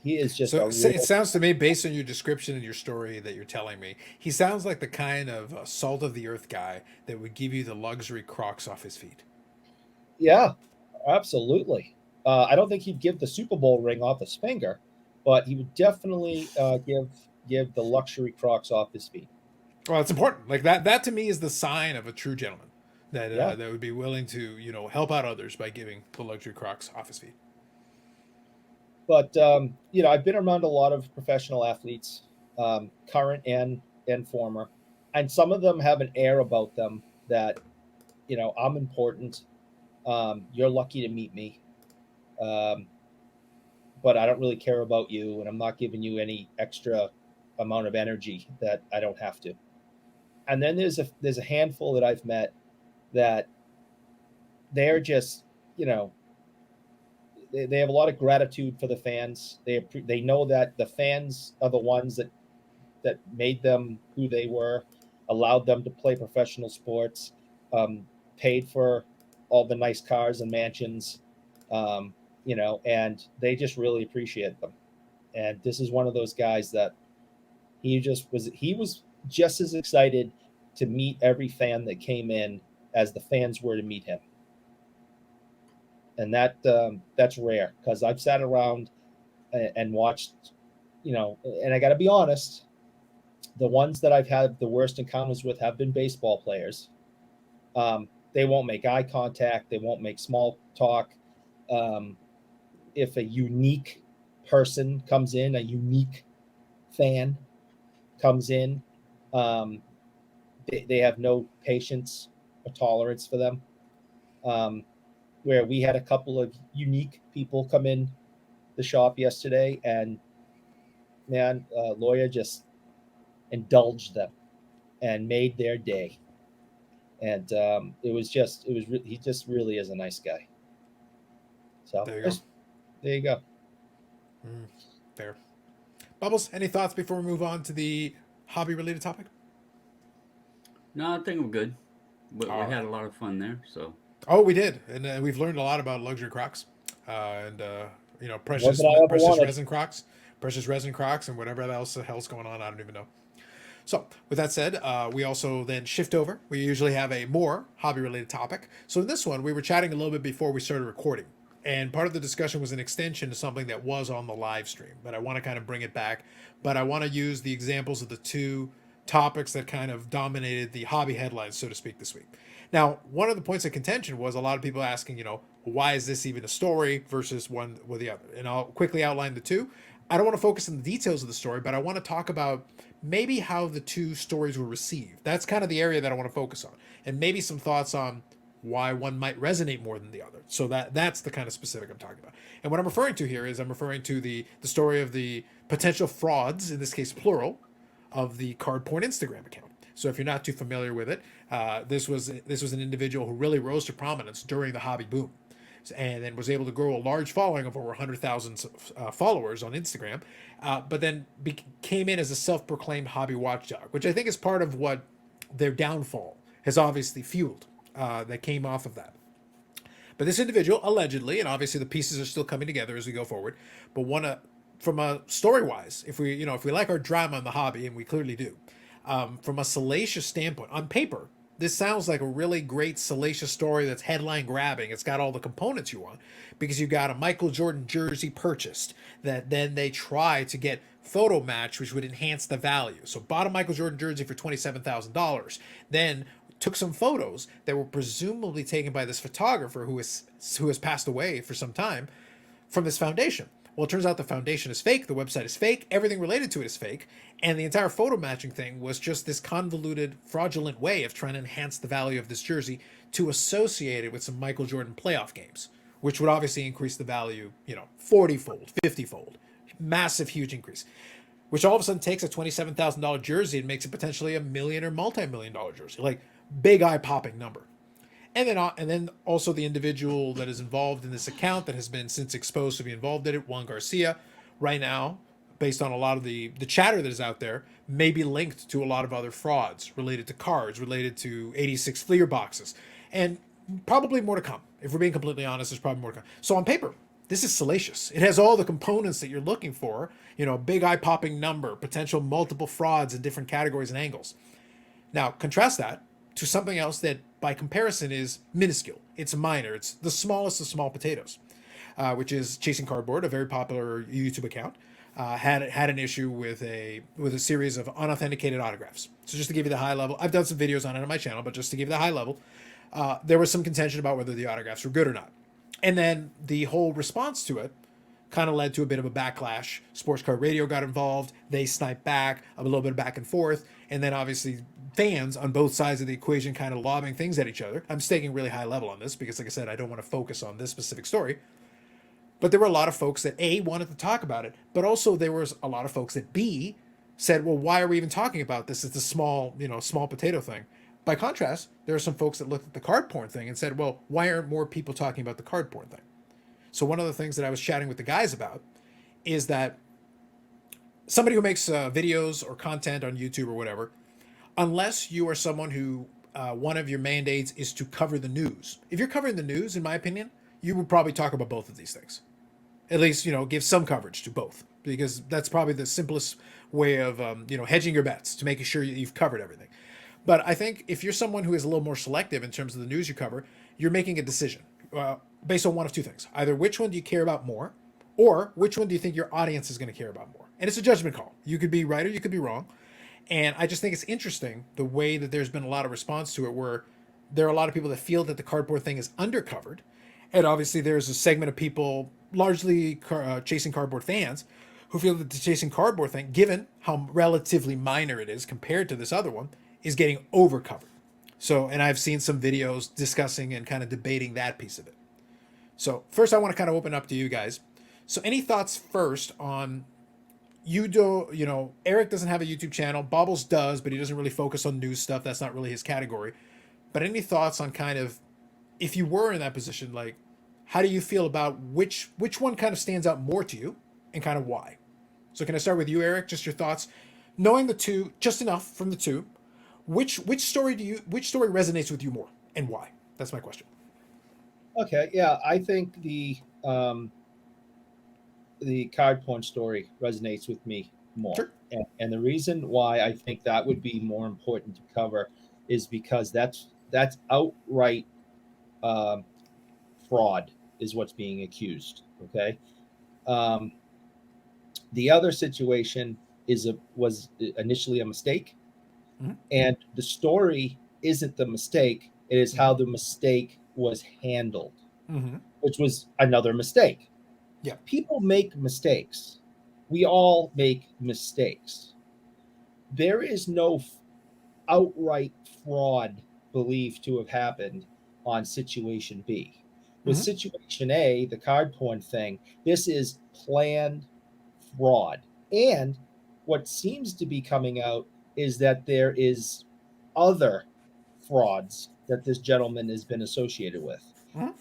He is just it sounds to me, based on your description and your story that you're telling me, he sounds like the kind of salt of the earth guy that would give you the luxury Crocs off his feet. Yeah, absolutely. I don't think he'd give the Super Bowl ring off his finger, but he would definitely give the luxury Crocs off his feet. Well, it's important. Like that to me is the sign of a true gentleman that would be willing to help out others by giving the luxury Crocs off his feet. But I've been around a lot of professional athletes, current and former, and some of them have an air about them that I'm important. You're lucky to meet me, but I don't really care about you, and I'm not giving you any extra amount of energy that I don't have to. And then there's a handful that I've met that they're just they have a lot of gratitude for the fans. They know that the fans are the ones that made them who they were, allowed them to play professional sports, paid for all the nice cars and mansions, and they just really appreciate them. And this is one of those guys that he was just as excited to meet every fan that came in as the fans were to meet him. and that's rare, because I've sat around and watched, and I got to be honest, the ones that I've had the worst encounters with have been baseball players. They won't make eye contact. They won't make small talk. If a unique person comes in, a unique fan comes in, they have no patience or tolerance for them. Where we had a couple of unique people come in the shop yesterday, and man, Lawyer just indulged them and made their day. And he just really is a nice guy. So there you go. Fair. Bubbles, any thoughts before we move on to the hobby related topic? No, I think we're good. We had a lot of fun there, so. Oh, we did, and we've learned a lot about Luxury Crocs, and precious resin Crocs, and whatever else the hell's going on. I don't even know. So, with that said, we also then shift over. We usually have a more hobby related topic. So in this one, we were chatting a little bit before we started recording, and part of the discussion was an extension to something that was on the live stream, but I want to kind of bring it back. But I want to use the examples of the two topics that kind of dominated the hobby headlines, so to speak, this week. Now, one of the points of contention was a lot of people asking, why is this even a story versus one or the other? And I'll quickly outline the two. I don't want to focus on the details of the story, but I want to talk about maybe how the two stories were received. That's kind of the area that I want to focus on. And maybe some thoughts on why one might resonate more than the other. So that's the kind of specific I'm talking about. And what I'm referring to here is I'm referring to the story of the potential frauds, in this case plural, of the Card Porn Instagram account. So if you're not too familiar with it, this was an individual who really rose to prominence during the hobby boom, and then was able to grow a large following of over 100,000 followers on Instagram, but then came in as a self-proclaimed hobby watchdog, which I think is part of what their downfall has obviously fueled, that came off of that. But this individual, allegedly, and obviously the pieces are still coming together as we go forward, but from a story-wise, if we like our drama in the hobby, and we clearly do, from a salacious standpoint, on paper, this sounds like a really great salacious story that's headline grabbing. It's got all the components you want, because you've got a Michael Jordan jersey purchased that then they try to get photo match, which would enhance the value. So bought a Michael Jordan jersey for $27,000, then took some photos that were presumably taken by this photographer who has passed away for some time from this foundation. Well, it turns out the foundation is fake, the website is fake, everything related to it is fake, and the entire photo matching thing was just this convoluted, fraudulent way of trying to enhance the value of this jersey to associate it with some Michael Jordan playoff games, which would obviously increase the value, 40-fold, 50-fold. Massive, huge increase. Which all of a sudden takes a $27,000 jersey and makes it potentially a million or multi-million-dollar jersey. Like, big eye-popping number. And then also the individual that is involved in this account that has been since exposed to be involved in it, Juan Garcia, right now, based on a lot of the chatter that is out there, may be linked to a lot of other frauds related to cards, related to 86 Fleer boxes, and probably more to come. If we're being completely honest, there's probably more to come. So on paper, this is salacious. It has all the components that you're looking for, big eye-popping number, potential multiple frauds in different categories and angles. Now, contrast that to something else that, by comparison, is minuscule. It's minor. It's the smallest of small potatoes, which is Chasing Cardboard, a very popular YouTube account, had an issue with a series of unauthenticated autographs. So just to give you the high level, I've done some videos on it on my channel, but just to give you the high level, there was some contention about whether the autographs were good or not. And then the whole response to it kind of led to a bit of a backlash. Sports Card Radio got involved. They sniped back, a little bit of back and forth. And then obviously fans on both sides of the equation kind of lobbing things at each other. I'm staking really high level on this because, like I said, I don't want to focus on this specific story. But there were a lot of folks that, A, wanted to talk about it, but also there was a lot of folks that, B, said, well, why are we even talking about this? It's a small potato thing. By contrast, there are some folks that looked at the card porn thing and said, well, why aren't more people talking about the card porn thing? So one of the things that I was chatting with the guys about is that somebody who makes videos or content on YouTube or whatever, unless you are someone who one of your mandates is to cover the news. If you're covering the news, in my opinion, you would probably talk about both of these things. At least, give some coverage to both, because that's probably the simplest way of, hedging your bets, to making sure you've covered everything. But I think if you're someone who is a little more selective in terms of the news you cover, you're making a decision. based on one of two things. Either which one do you care about more, or which one do you think your audience is going to care about more? And it's a judgment call. You could be right or you could be wrong. And I just think it's interesting the way that there's been a lot of response to it, where there are a lot of people that feel that the cardboard thing is undercovered. And obviously, there's a segment of people, largely chasing cardboard fans, who feel that the chasing cardboard thing, given how relatively minor it is compared to this other one, is getting overcovered. So, and I've seen some videos discussing and kind of debating that piece of it. So, first, I want to kind of open up to you guys. So, any thoughts first on Eric doesn't have a YouTube channel. Bobbles does, but he doesn't really focus on news stuff. That's not really his category. But any thoughts on kind of, if you were in that position, like, how do you feel about which one kind of stands out more to you and kind of why? So can I start with you, Eric? Just your thoughts, knowing the two, just enough from the two. Which story resonates with you more and why? That's my question. Okay, yeah, I think the card porn story resonates with me more. Sure. And the reason why I think that would be more important to cover is because that's outright fraud is what's being accused. Okay. The other situation was initially a mistake, mm-hmm. and the story isn't the mistake. It is how the mistake was handled, mm-hmm. which was another mistake. Yeah. People make mistakes. We all make mistakes. There is no outright fraud believed to have happened on situation B. With mm-hmm. situation A, the card porn thing, this is planned fraud. And what seems to be coming out is that there is other frauds that this gentleman has been associated with. Mm-hmm.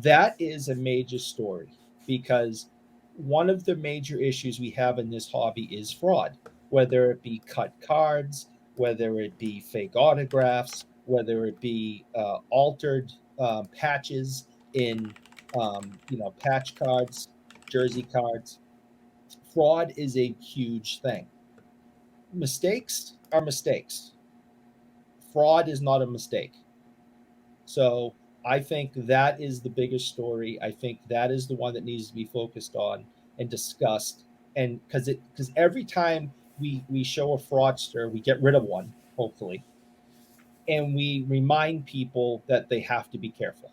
That is a major story, because one of the major issues we have in this hobby is fraud, whether it be cut cards, whether it be fake autographs, whether it be altered patches in patch cards, jersey cards. Fraud is a huge thing. Mistakes are mistakes. Fraud is not a mistake. So I think that is the biggest story. I think that is the one that needs to be focused on and discussed. And because every time we show a fraudster, we get rid of one, hopefully, and we remind people that they have to be careful.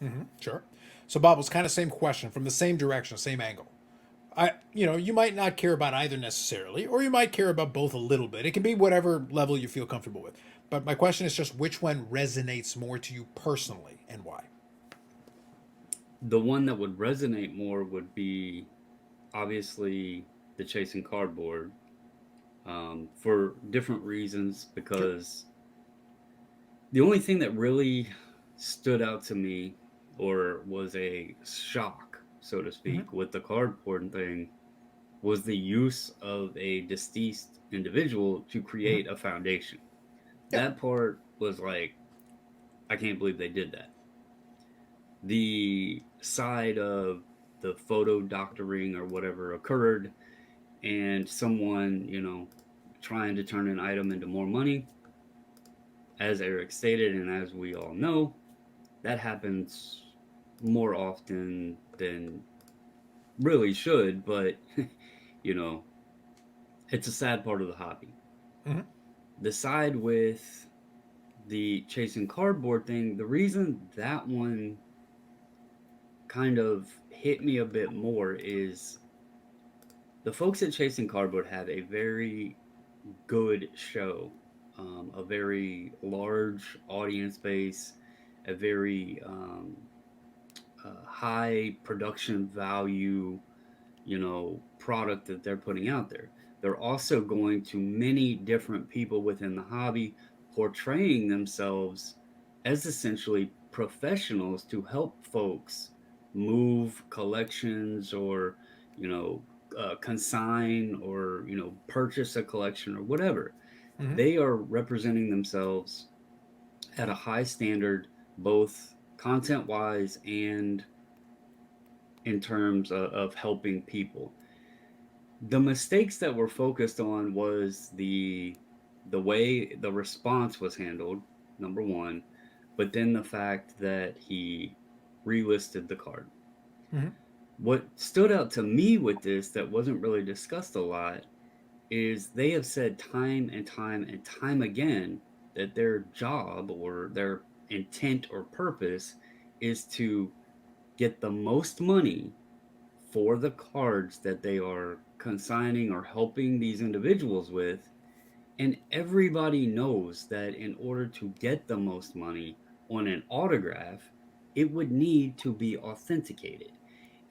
Mm-hmm. Sure. So Bobbles, kind of same question from the same direction, same angle. You might not care about either necessarily, or you might care about both a little bit. It can be whatever level you feel comfortable with. But my question is just which one resonates more to you personally and why? The one that would resonate more would be obviously the chasing cardboard, for different reasons, because the only thing that really stood out to me or was a shock, so to speak, mm-hmm. with the cardboard thing was the use of a deceased individual to create a foundation. That part was like, I can't believe they did that. The side of the photo doctoring or whatever occurred, and someone, trying to turn an item into more money, as Eric stated, and as we all know, that happens more often than really should, but it's a sad part of the hobby. Mm-hmm. The side with the chasing cardboard thing, the reason that one kind of hit me a bit more is the folks at Chasing Cardboard have a very good show, a very large audience base, a very high production value, product that they're putting out there. They're also going to many different people within the hobby, portraying themselves as essentially professionals to help folks move collections or, consign or, purchase a collection or whatever. Mm-hmm. They are representing themselves at a high standard, both content wise and in terms of helping people. The mistakes that were focused on was the way the response was handled, number one. but then the fact that he relisted the card. Mm-hmm. What stood out to me with this that wasn't really discussed a lot is they have said time and time and time again that their job or their intent or purpose is to get the most money for the cards that they are consigning or helping these individuals with. And everybody knows that in order to get the most money on an autograph, it would need to be authenticated.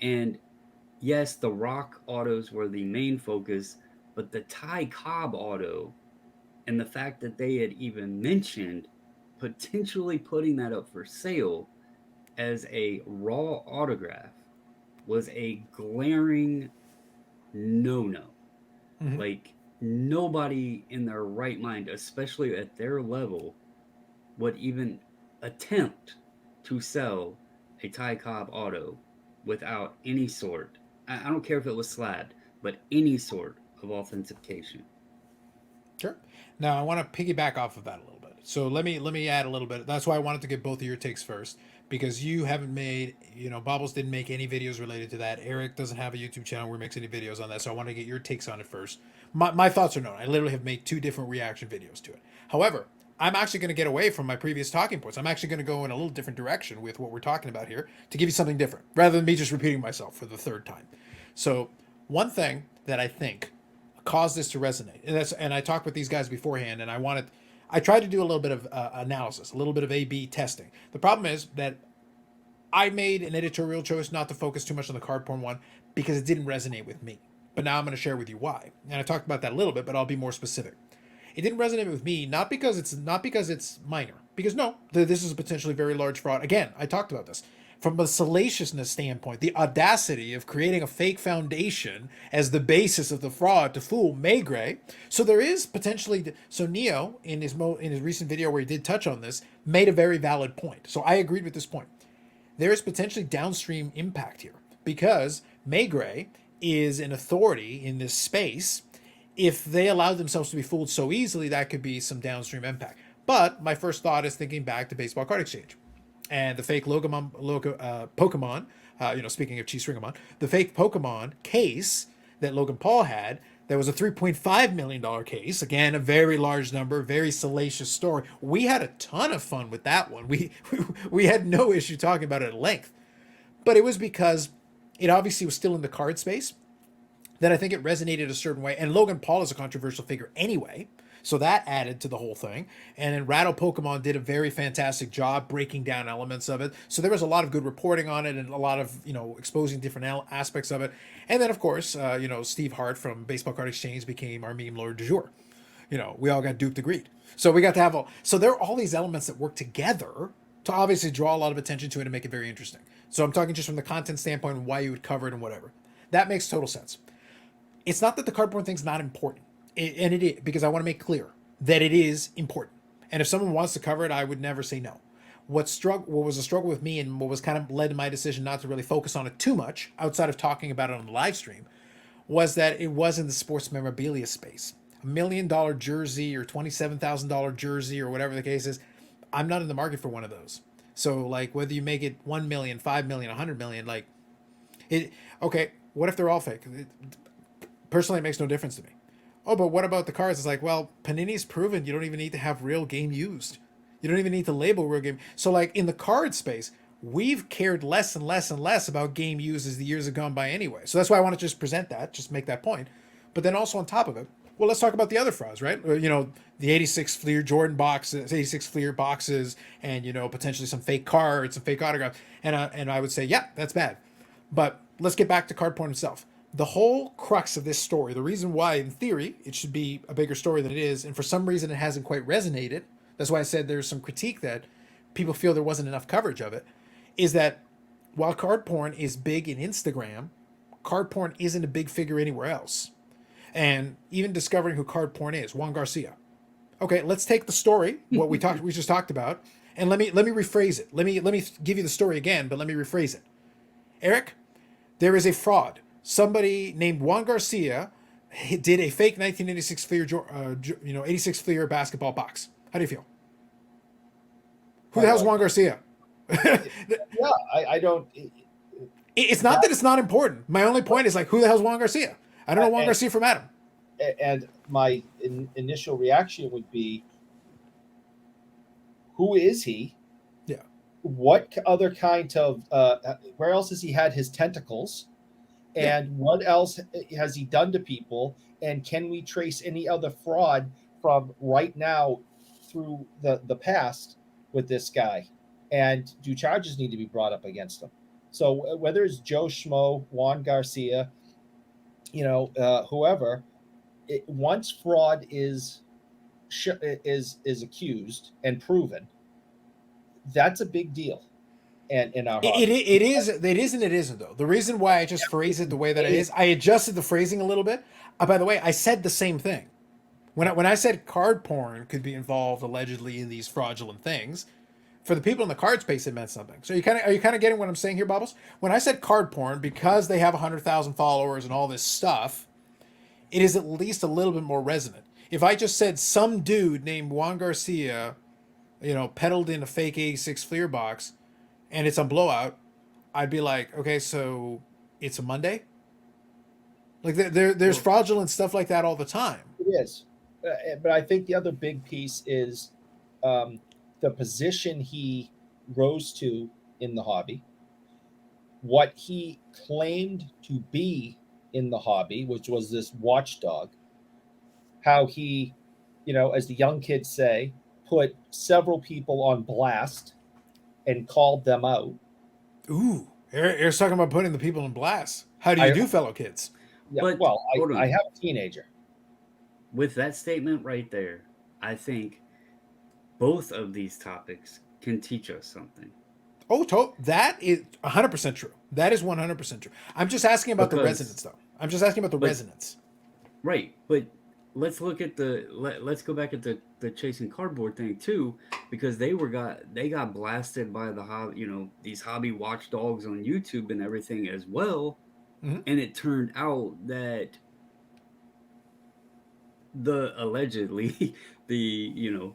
And yes, the Rock autos were the main focus, but the Ty Cobb auto and the fact that they had even mentioned potentially putting that up for sale as a raw autograph was a glaring no. Mm-hmm. Like, nobody in their right mind, especially at their level, would even attempt to sell a Ty Cobb auto without any sort, I don't care if it was slabbed, but any sort of authentication. Sure. Now I want to piggyback off of that a little bit. So let me add a little bit. That's why I wanted to get both of your takes first, because you haven't made, Bobbles didn't make any videos related to that. Eric doesn't have a YouTube channel where he makes any videos on that. So I want to get your takes on it first. My thoughts are known. I literally have made 2 different reaction videos to it. However, I'm actually going to get away from my previous talking points. I'm actually going to go in a little different direction with what we're talking about here to give you something different, rather than me just repeating myself for the 3rd time. So one thing that I think caused this to resonate, and I talked with these guys beforehand, and I tried to do a little bit of analysis, a little bit of A/B testing. The problem is that I made an editorial choice not to focus too much on the card porn one because it didn't resonate with me. But now I'm going to share with you why, and I talked about that a little bit, but I'll be more specific. It didn't resonate with me not because it's minor, because no, this is a potentially very large fraud. Again, I talked about this. From a salaciousness standpoint, the audacity of creating a fake foundation as the basis of the fraud to fool Maigret. So there is potentially. So Neo, in his recent video where he did touch on this, made a very valid point. So I agreed with this point. There is potentially downstream impact here because Maigret is an authority in this space. If they allowed themselves to be fooled so easily, that could be some downstream impact. But my first thought is thinking back to Baseball Card Exchange and the fake Pokemon, speaking of Cheesestringamon, the fake Pokemon case that Logan Paul had, that was a $3.5 million case. Again, a very large number, very salacious story. We had a ton of fun with that one. We had no issue talking about it at length. But it was because it obviously was still in the card space that I think it resonated a certain way. And Logan Paul is a controversial figure anyway. So that added to the whole thing. And then Rattle Pokemon did a very fantastic job breaking down elements of it. So there was a lot of good reporting on it and a lot of, exposing different aspects of it. And then, of course, Steve Hart from Baseball Card Exchange became our meme lord du jour. We all got duped agreed. So we got to have so there are all these elements that work together to obviously draw a lot of attention to it and make it very interesting. So I'm talking just from the content standpoint and why you would cover it and whatever. That makes total sense. It's not that the cardboard thing's not important. And it is, because I want to make clear that it is important. And if someone wants to cover it, I would never say no. What was a struggle with me and what was kind of led to my decision not to really focus on it too much outside of talking about it on the live stream was that it was in the sports memorabilia space. $1 million jersey or $27,000 jersey or whatever the case is, I'm not in the market for one of those. So like whether you make it 1 million, 5 million, 100 million, like it, okay, what if they're all fake? Personally, it makes no difference to me. Oh, but what about the cards? It's like, well, Panini's proven you don't even need to have real game used. You don't even need to label real game. So like in the card space, we've cared less and less and less about game used as the years have gone by anyway. So that's why I want to just present that, just make that point. But then also on top of it, well, let's talk about the other frauds, right? The 86 Fleer Jordan boxes, 86 Fleer boxes, and, potentially some fake cards, some fake autographs. And I would say, yeah, that's bad. But let's get back to card porn itself. The whole crux of this story, the reason why, in theory, it should be a bigger story than it is, and for some reason it hasn't quite resonated, that's why I said there's some critique that people feel there wasn't enough coverage of it, is that while card porn is big in Instagram, card porn isn't a big figure anywhere else. And even discovering who card porn is, Juan Garcia. Okay, let's take the story, what we just talked about, and let me rephrase it. Let me give you the story again, but let me rephrase it. Eric, there is a fraud. Somebody named Juan Garcia did a fake 1986 Fleer, 86 Fleer basketball box. How do you feel? Who the hell's Juan Garcia? Yeah, I don't. It's not that it's not important. My only point is like, who the hell's Juan Garcia? I don't know Juan Garcia from Adam. And my initial reaction would be, who is he? Yeah. What other kind of where else has he had his tentacles? And what else has he done to people? And can we trace any other fraud from right now through the past with this guy? And do charges need to be brought up against him? So whether it's Joe Schmo, Juan Garcia, whoever, once fraud is accused and proven, that's a big deal. And in our it is and it isn't though. The reason why I just phrase it the way that it is, I adjusted the phrasing a little bit. By the way, I said the same thing when I said card porn could be involved allegedly in these fraudulent things. For the people in the card space, it meant something. So are you kind of getting what I'm saying here, Bobbles? When I said card porn, because they have 100,000 followers and all this stuff, it is at least a little bit more resonant. If I just said some dude named Juan Garcia, peddled in a fake 86 Fleer box, and it's a blowout, I'd be like, okay, so it's a Monday? Like there's fraudulent stuff like that all the time. It is. But I think the other big piece is the position he rose to in the hobby, what he claimed to be in the hobby, which was this watchdog, how he, as the young kids say, put several people on blast and called them out. Ooh, Eric's talking about putting the people in blast. How do you do, fellow kids? Yeah, But, well, I have a teenager. With that statement right there, I think both of these topics can teach us something. Oh, that is 100% true. That is 100% true. I'm just asking about the resonance, though. I'm just asking about the resonance. Right, but let's look at let's go back at the chasing cardboard thing too, because they got blasted by these hobby watchdogs on YouTube and everything as well, and it turned out that allegedly the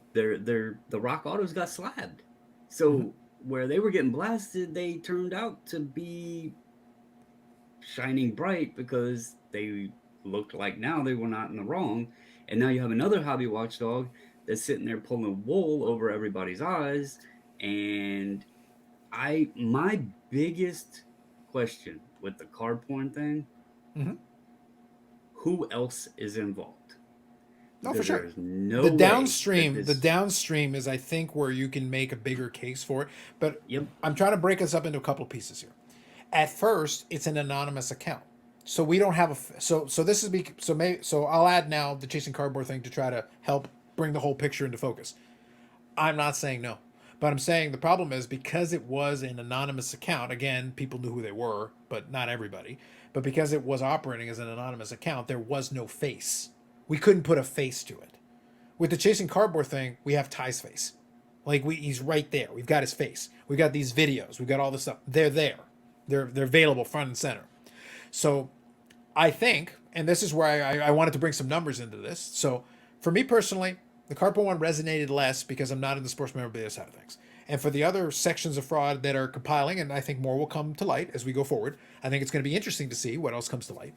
Rock Autos got slabbed. So where they were getting blasted, they turned out to be shining bright because they looked like now they were not in the wrong. And now you have another hobby watchdog that's sitting there pulling wool over everybody's eyes. And my biggest question with the card porn thing, who else is involved? No, for sure. The downstream is, I think, where you can make a bigger case for it. But I'm trying to break us up into a couple of pieces here. At first, it's an anonymous account, so we don't have so I'll add now the chasing cardboard thing to try to help bring the whole picture into focus. I'm not saying no, but I'm saying the problem is because it was an anonymous account. Again, people knew who they were, but not everybody. But because it was operating as an anonymous account, there was no face. We couldn't put a face to it. With the chasing cardboard thing, we have Ty's face. He's right there. We've got his face. We've got these videos. We've got all this stuff. They're there. They're available front and center. So I think, and this is where I wanted to bring some numbers into this. So for me personally, the cardboard one resonated less because I'm not in the sports memorabilia side of things. And for the other sections of fraud that are compiling, and I think more will come to light as we go forward, I think it's going to be interesting to see what else comes to light.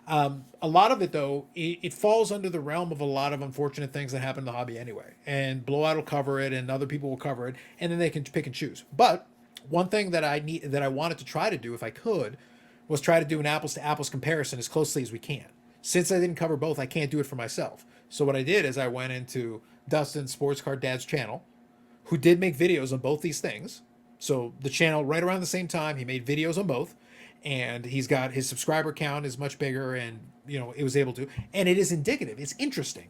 A lot of it, though, it falls under the realm of a lot of unfortunate things that happen in the hobby anyway. And Blowout will cover it, and other people will cover it, and then they can pick and choose. But one thing that I wanted to try to do, if I could, was try to do an apples-to-apples comparison as closely as we can. Since I didn't cover both, I can't do it for myself. So what I did is I went into Dustin Sports Card Dad's channel, who did make videos on both these things. So the channel, right around the same time, he made videos on both. And he's got his subscriber count is much bigger, and it was able to, and it is indicative. It's interesting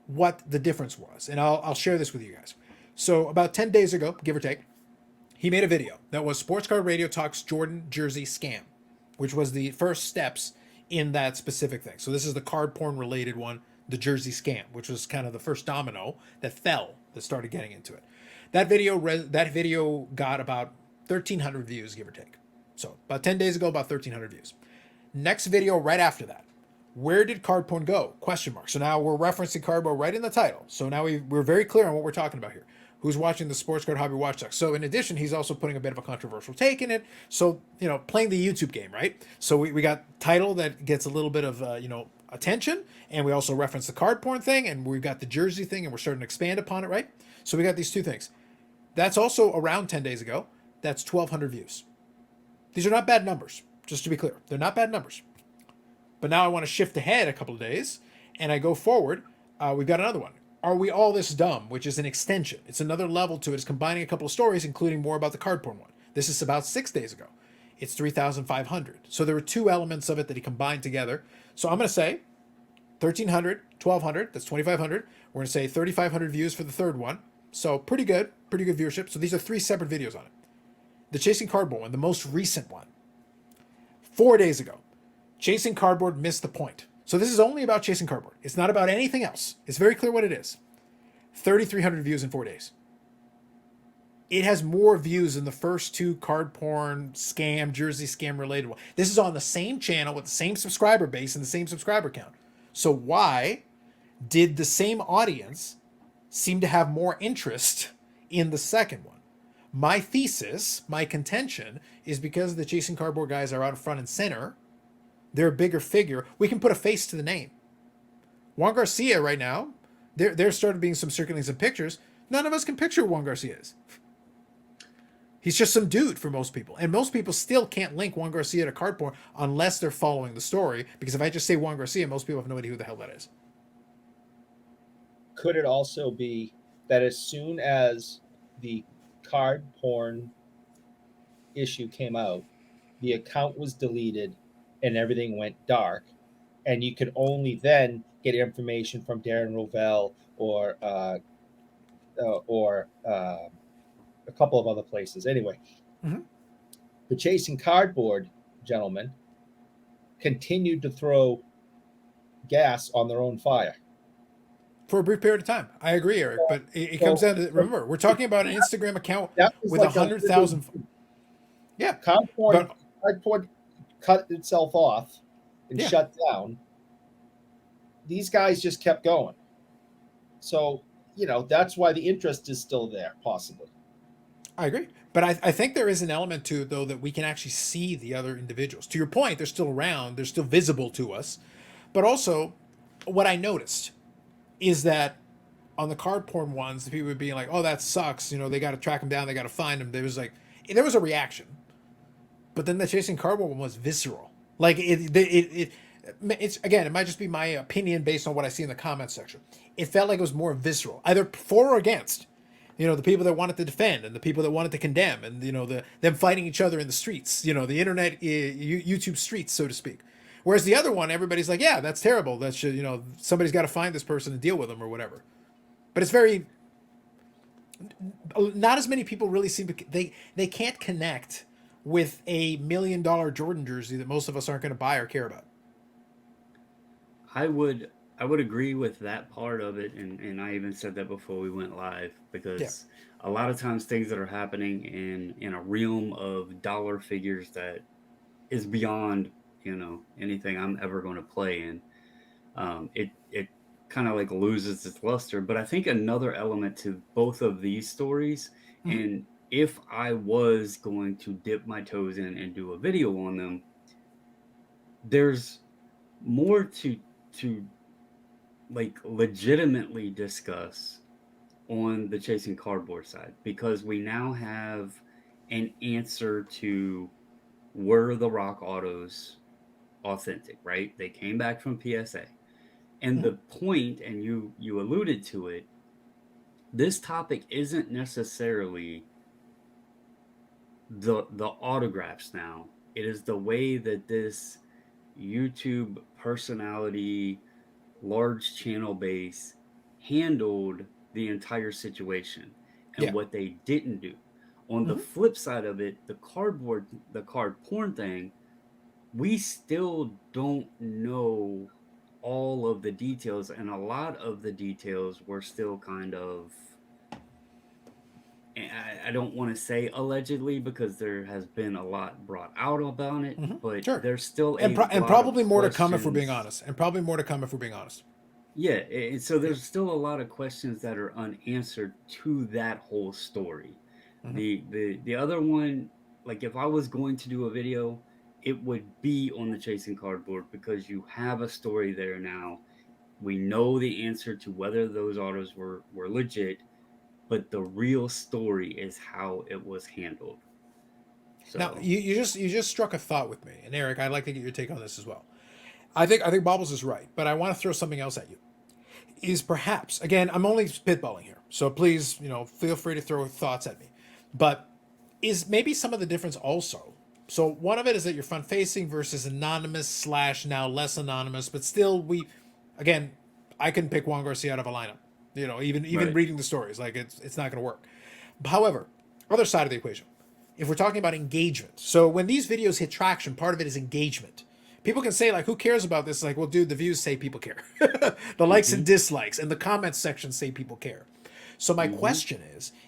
what the difference was, and I'll share this with you guys. So about 10 days ago, give or take, he made a video that was Sports Card Radio Talks Jordan Jersey Scam, which was the first steps in that specific thing. So this is the card porn related one, the Jersey Scam, which was kind of the first domino that started getting into it. That video got about 1,300 views, give or take. So about 10 days ago, about 1,300 views. Next video right after that. Where did card porn go? Question mark. So now we're referencing cardboard right in the title. So now we're very clear on what we're talking about here. who's watching the Sports Card Hobby Watch Talk. So in addition, he's also putting a bit of a controversial take in it. So, you know, playing the YouTube game, right? So we got title that gets a little bit of, you know, attention, and we also reference the card porn thing, and we've got the jersey thing, and we're starting to expand upon it, right? So we got these two things. That's also around 10 days ago. That's 1,200 views. These are not bad numbers, just to be clear. They're not bad numbers. But now I want to shift ahead a couple of days, and I go forward. We've got another one. Are We All This Dumb? Which is an extension. It's another level to it. It's combining a couple of stories, including more about the card porn one. This is about 6 days ago. It's 3,500. So there were two elements of it that he combined together. So I'm going to say 1,300, 1,200. That's 2,500. We're going to say 3,500 views for the third one. So pretty good viewership. So these are 3 separate videos on it. The Chasing Cardboard one, the most recent one, 4 days ago. Chasing Cardboard missed the point. So this is only about Chasing Cardboard. It's not about anything else. It's very clear what it is. 3,300 views in 4 days. It has more views than the first 2 card porn scam, jersey scam related one. This is on the same channel with the same subscriber base and the same subscriber count. So why did the same audience seem to have more interest in the second one? My thesis, my contention, is because the Chasing Cardboard guys are out front and center. They're a bigger figure. We can put a face to the name. Juan Garcia right now, there started being some circulating some pictures. None of us can picture who Juan Garcia is. He's just some dude for most people. And most people still can't link Juan Garcia to card porn unless they're following the story. Because if I just say Juan Garcia, most people have no idea who the hell that is. Could it also be that as soon as the card porn issue came out, the account was deleted and everything went dark, and you could only then get information from Darren Rovell or a couple of other places. Anyway, the Chasing Cardboard gentlemen continued to throw gas on their own fire for a brief period of time. I agree, Eric, but it comes down to, remember, we're talking about an Instagram account with like 100,000. Yeah. Card porn cut itself off and shut down. These guys just kept going. So, you know, that's why the interest is still there, possibly. I agree. But I think there is an element to it, though, that we can actually see the other individuals. To your point, they're still around. They're still visible to us. But also, what I noticed is that on the card porn ones, the people would be like, oh, that sucks. You know, they got to track them down. They got to find them. There was a reaction. But then the Chasing Cardboard one was visceral. Like, it's again, it might just be my opinion based on what I see in the comments section. It felt like it was more visceral, either for or against. You know, the people that wanted to defend and the people that wanted to condemn, and, you know, them fighting each other in the streets, you know, the internet, YouTube streets, so to speak. Whereas the other one, everybody's like, yeah, that's terrible. That should, you know, somebody's got to find this person and deal with them or whatever. But it's very, not as many people really seem to, they can't connect with a $1 million Jordan jersey that most of us aren't going to buy or care about. I would agree with that part of it, and I even said that before we went live, because a lot of times things that are happening in a realm of dollar figures that is beyond, you know, anything I'm ever going to play in, it kind of like loses its luster. But I think another element to both of these stories, and if I was going to dip my toes in and do a video on them, there's more to like legitimately discuss on the Chasing Cardboard side, because we now have an answer to, were the Rock Autos authentic, right? They came back from PSA. And the point, and you alluded to it, this topic isn't necessarily the autographs now. It is the way that this YouTube personality, large channel base handled the entire situation and what they didn't do. On the flip side of it, the card porn thing, we still don't know all of the details, and a lot of the details were still kind of, I don't want to say allegedly, because there has been a lot brought out about it, but there's still and probably more to come if we're being honest. Yeah, and so there's still a lot of questions that are unanswered to that whole story. Mhm. The other one, like if I was going to do a video, it would be on the chasing cardboard because you have a story there now. We know the answer to whether those autos were legit, but the real story is how it was handled. Now, So you just struck a thought with me, and Eric, I'd like to get your take on this as well. I think Bobbles is right, but I want to throw something else at you. Is perhaps, again, I'm only spitballing here, so please, feel free to throw thoughts at me. But is maybe some of the difference also? So one of it is that you're front facing versus anonymous slash now less anonymous, but still again, I can pick Juan Garcia out of a lineup. Even right. reading the stories, like it's not going to work. However, other side of the equation, if we're talking about engagement, so when these videos hit traction, part of it is engagement. People can say, like, who cares about this? Like, well, dude, the views say people care. The likes and Mm-hmm. dislikes and the comments section say people care. So my Mm-hmm. question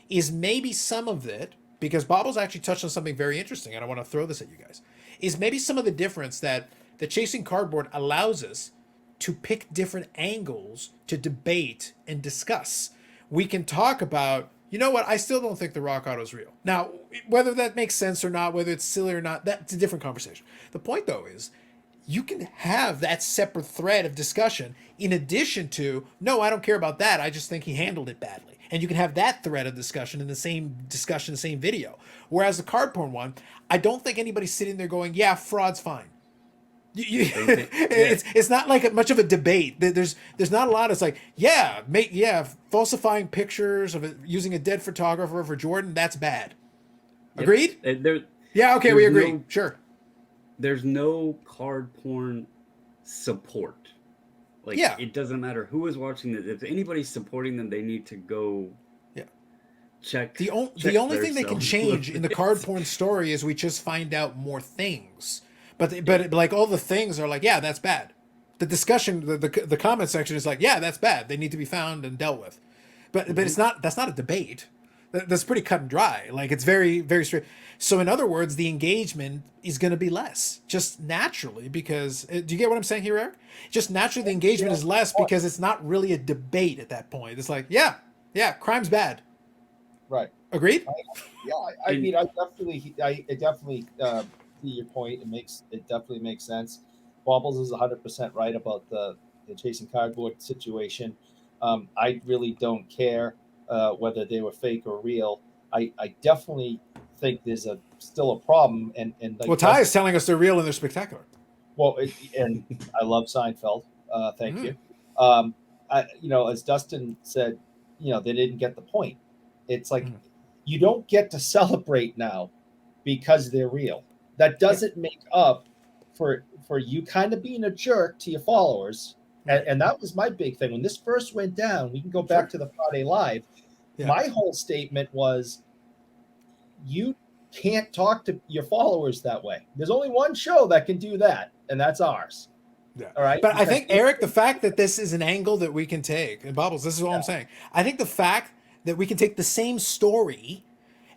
is maybe some of it, because Bobbles actually touched on something very interesting, and I want to throw this at you guys, is maybe some of the difference that the Chasing Cardboard allows us to pick different angles to debate and discuss. We can talk about, you know what, I still don't think the rock auto is real. Now, whether that makes sense or not, whether it's silly or not, that's a different conversation. The point, though, is you can have that separate thread of discussion in addition to, no, I don't care about that, I just think he handled it badly. And you can have that thread of discussion in the same video. Whereas the card porn one, I don't think anybody's sitting there going, yeah, fraud's fine. Okay. Yeah. It's not like much of a debate. There's not a lot. It's like, falsifying pictures of it using a dead photographer for Jordan, that's bad. Yep. Agreed? There, Yeah, okay, we agree. Sure. there's no card porn support. Like Yeah. it doesn't matter who is watching this. If anybody's supporting them, they need to go Yeah. check. The check only thing they can themselves change a in the bit. card porn story is we just find out more things. But like all the things are like, yeah, that's bad. The discussion, the comment section is like, yeah, that's bad. They need to be found and dealt with. But it's not, that's not a debate. That's pretty cut and dry. Like it's very, very straight. So in other words, the engagement is going to be less, just naturally, because do you get what I'm saying here, Eric? Just naturally, the engagement is less because it's not really a debate at that point. It's like, yeah, crime's bad. Right. Agreed? Yeah. I And mean, I definitely see your point. It definitely makes sense. Bobbles is 100% right about the chasing cardboard situation. I really don't care whether they were fake or real. I definitely think there's still a problem. And like Well, Ty is telling us they're real and they're spectacular. and I love Seinfeld. Thank Mhm. you. As Dustin said, they didn't get the point. It's like Mhm. you don't get to celebrate now because they're real. That doesn't make up for you kind of being a jerk to your followers. And that was my big thing when this first went down. We can go back to the Friday Live. Yeah. My whole statement was, you can't talk to your followers that way. There's only one show that can do that, and that's ours. Yeah. All right. But I think, Eric, the fact that this is an angle that we can take, and Bubbles, this is all I'm saying. I think the fact that we can take the same story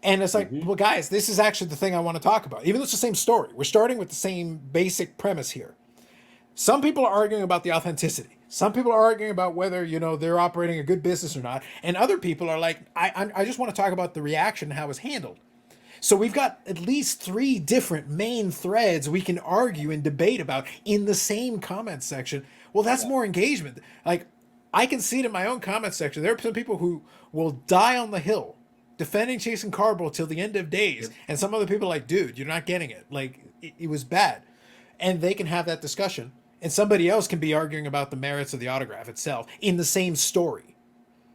and it's like, well, guys, this is actually the thing I want to talk about. Even though it's the same story, we're starting with the same basic premise here. Some people are arguing about the authenticity. Some people are arguing about whether, they're operating a good business or not. And other people are like, I just want to talk about the reaction and how it's handled. So we've got at least 3 different main threads we can argue and debate about in the same comment section. Well, that's more engagement. Like, I can see it in my own comment section. There are some people who will die on the hill defending Chasing Cardboard till the end of days. Yep. And some other people are like, dude, you're not getting it. Like, it was bad. And they can have that discussion. And somebody else can be arguing about the merits of the autograph itself in the same story.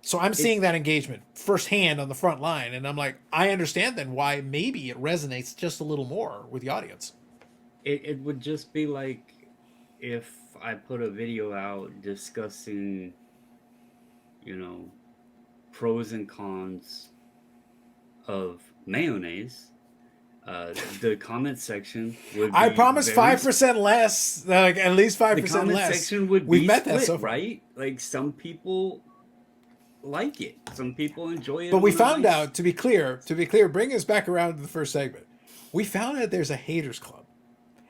So I'm seeing that engagement firsthand on the front line. And I'm like, I understand then why maybe it resonates just a little more with the audience. it would just be like if I put a video out discussing, pros and cons of mayonnaise. The comment section would be I promise very 5% less, like at least 5% the comment less. section would We've be met split, that so far. right? Like some people like it, some people enjoy it. But we on a found nice- out, to be clear, bring us back around to the first segment. We found out there's a haters club.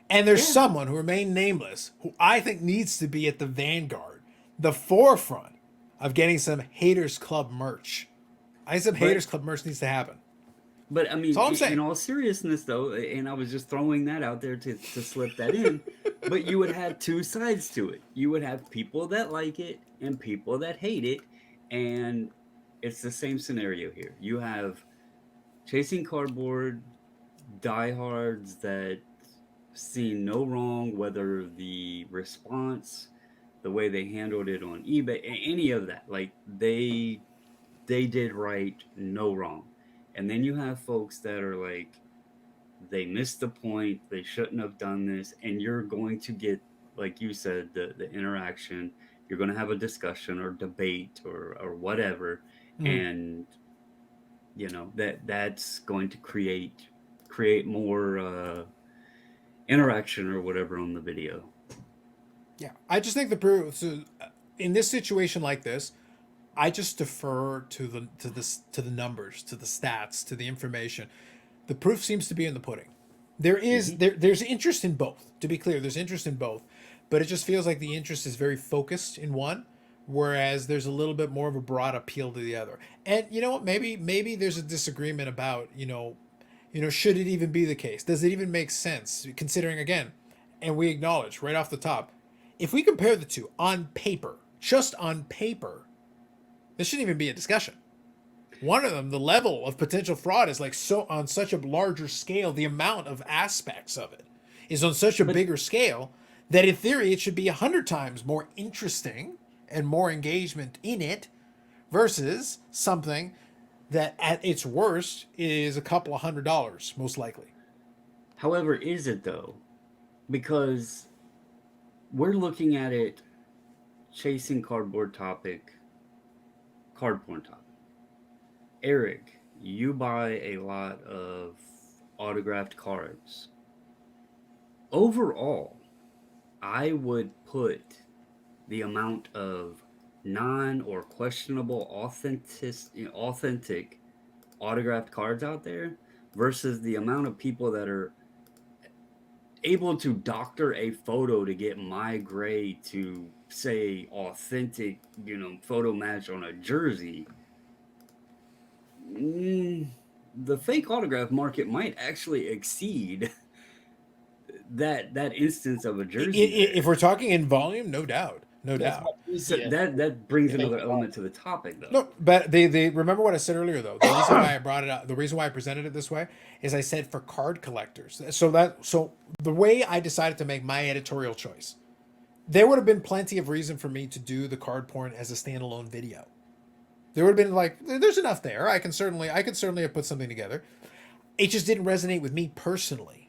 And there's someone who remained nameless who I think needs to be at the vanguard the forefront of getting some Haters Club merch. I think some But Haters Club merch needs to happen. But I That's mean, all I'm in saying. all seriousness, though, and I was just throwing that out there to slip that in. But you would have two sides to it. You would have people that like it and people that hate it, and it's the same scenario here. You have chasing cardboard diehards that see no wrong, whether the response, the way they handled it on eBay, any of that. Like they did right, no wrong. And then you have folks that are like, they missed the point, they shouldn't have done this, and you're going to get, like you said, the interaction. You're going to have a discussion or debate or whatever, Mhm. and that's going to create more interaction or whatever on the video. Yeah, I just think the proof. So, in this situation like this, I just defer to the numbers, to the stats, to the information. The proof seems to be in the pudding. Hmm. There's interest in both. To be clear, there's interest in both, but it just feels like the interest is very focused in one, whereas there's a little bit more of a broad appeal to the other. And you know what? Maybe there's a disagreement about should it even be the case? Does it even make sense considering again, and we acknowledge right off the top, if we compare the two on paper, just on paper, this shouldn't even be a discussion. One of them, the level of potential fraud is like so on such a larger scale, the amount of aspects of it is on such a But bigger scale that in theory it should be 100 times more interesting and more engagement in it versus something that at its worst is a couple of $100 most likely. however, is it though? Because we're looking at it chasing cardboard topic, card porn topic. Eric, you buy a lot of autographed cards. Overall, I would put the amount of non or questionable authentic autographed cards out there versus the amount of people that are able to doctor a photo to get my grade to say authentic, photo match on a jersey. mm, the fake autograph market might actually exceed that instance of a jersey If there. we're talking in volume, no doubt, no It's doubt. much So easier. that brings Fake another element to the topic, though. No, but they remember what I said earlier though. The reason why I brought it up, the reason why I presented it this way is I said for card collectors. So the way I decided to make my editorial choice, there would have been plenty of reason for me to do the card porn as a standalone video. There would have been like there's enough there. I could certainly have put something together. It just didn't resonate with me personally.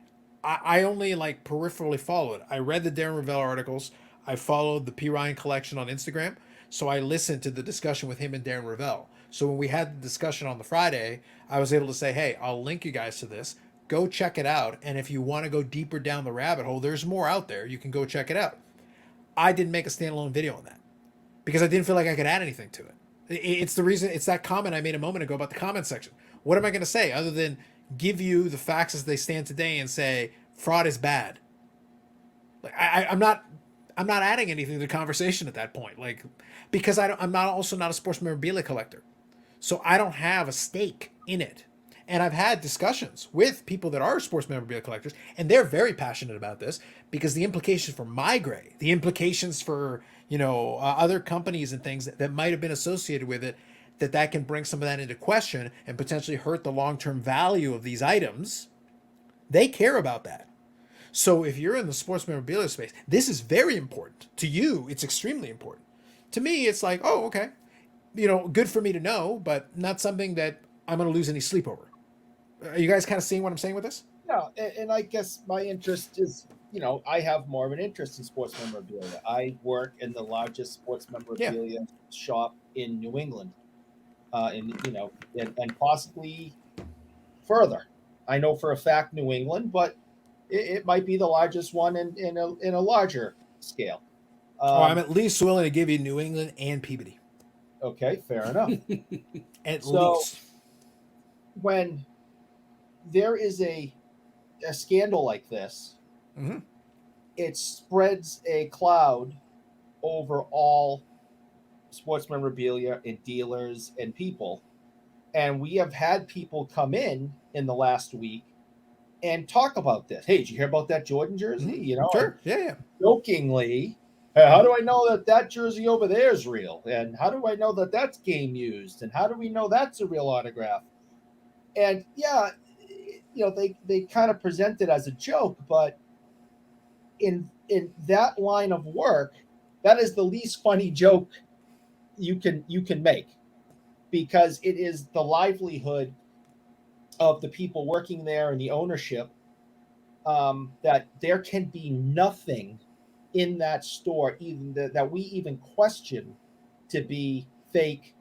I only like peripherally followed. I read the Darren Ravel articles. I followed the P. Ryan collection on Instagram. So I listened to the discussion with him and Darren Ravel. So when we had the discussion on the Friday, I was able to say, hey, I'll link you guys to this. Go check it out. And if you want to go deeper down the rabbit hole, there's more out there. You can go check it out. I didn't make a standalone video on that because I didn't feel like I could add anything to it. It's the reason, it's that comment I made a moment ago about the comment section. What am I going to say other than give you the facts as they stand today and say fraud is bad? Like I'm not adding anything to the conversation at that point. Like because I'm not also not a sports memorabilia collector, so I don't have a stake in it. And I've had discussions with people that are sports memorabilia collectors, and they're very passionate about this because the implications for my grade, the implications for other companies and things that might have been associated with it, that can bring some of that into question and potentially hurt the long-term value of these items. They care about that. So if you're in the sports memorabilia space, this is very important to you. It's extremely important. To me, it's like, oh, okay, good for me to know, but not something that I'm going to lose any sleep over. Are you guys kind of seeing what I'm saying with this? No, and I guess my interest is, I have more of an interest in sports memorabilia. I work in the largest sports Yeah. memorabilia shop in New England, and possibly further. I know for a fact New England, but it might be the largest one in a larger scale. Oh, I'm at least willing to give you New England and Peabody. Okay, fair enough. At So least. when there is a scandal like this, Mm-hmm. it spreads a cloud over all sports memorabilia and dealers and people. And we have had people come in the last week and talk about this. Hey, did you hear about that Jordan jersey? Mhm. You know, Sure. Yeah. jokingly, "Hey, how do I know that that jersey over there is real? And how do I know that that's game used? And how do we know that's a real autograph?" And yeah, they kind of present it as a joke, but in that line of work, that is the least funny joke you can make, because it is the livelihood of the people working there and the ownership, that there can be nothing in that store even that we even question to be fake,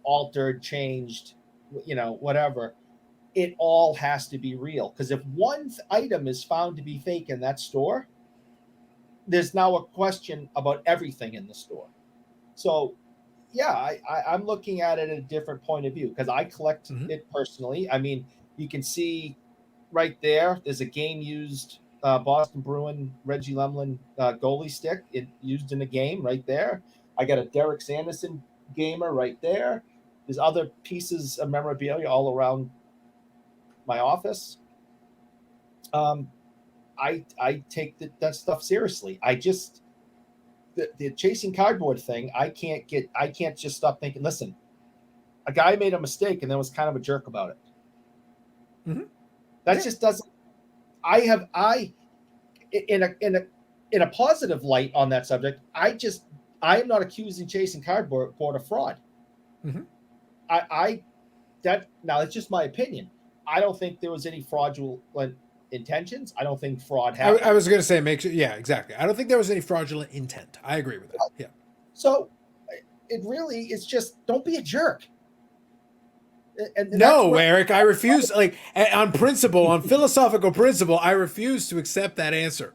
altered, changed, whatever. It all has to be real, because if one item is found to be fake in that store, there's now a question about everything in the store. So yeah, I'm looking at it at a different point of view, because I collect Mhm. it personally. I mean, you can see right there's a game used, Boston Bruin Reggie Lemlin, goalie stick used in a game right there. I got a Derek Sanderson gamer right there. There's other pieces of memorabilia all around my office. I take that stuff seriously. I just the chasing cardboard thing. I can't just stop thinking. Listen, a guy made a mistake and then was kind of a jerk about it. Mhm. That Yeah. just doesn't. I in a positive light on that subject. I am not accusing chasing cardboard of fraud. Mhm. I that now it's just my opinion. I don't think there was any fraudulent intentions. I don't think fraud I happened. was going to say, make sure. Yeah, exactly. I don't think there was any fraudulent intent. I agree with that. Yeah. So it really is just, don't be a jerk. And that's No, what. Eric, I refuse. Like, on principle, on philosophical principle, I refuse to accept that answer.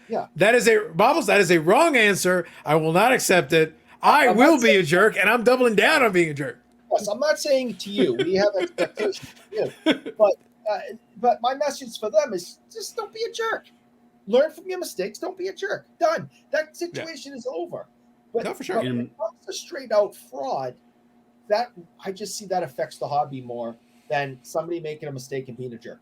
Yeah, That is a Bobbles. That is a wrong answer. I will not accept it. I I'm will not be saying a jerk, and I'm doubling down on being a jerk. yes, I'm not saying to you. We have expectations of you, but uh, but my message for them is just don't be a jerk. Learn from your mistakes. Don't be a jerk. Done. That Yeah. situation is over. But No, for sure. but when it comes to straight out fraud, that I just see that affects the hobby more than somebody making a mistake and being a jerk.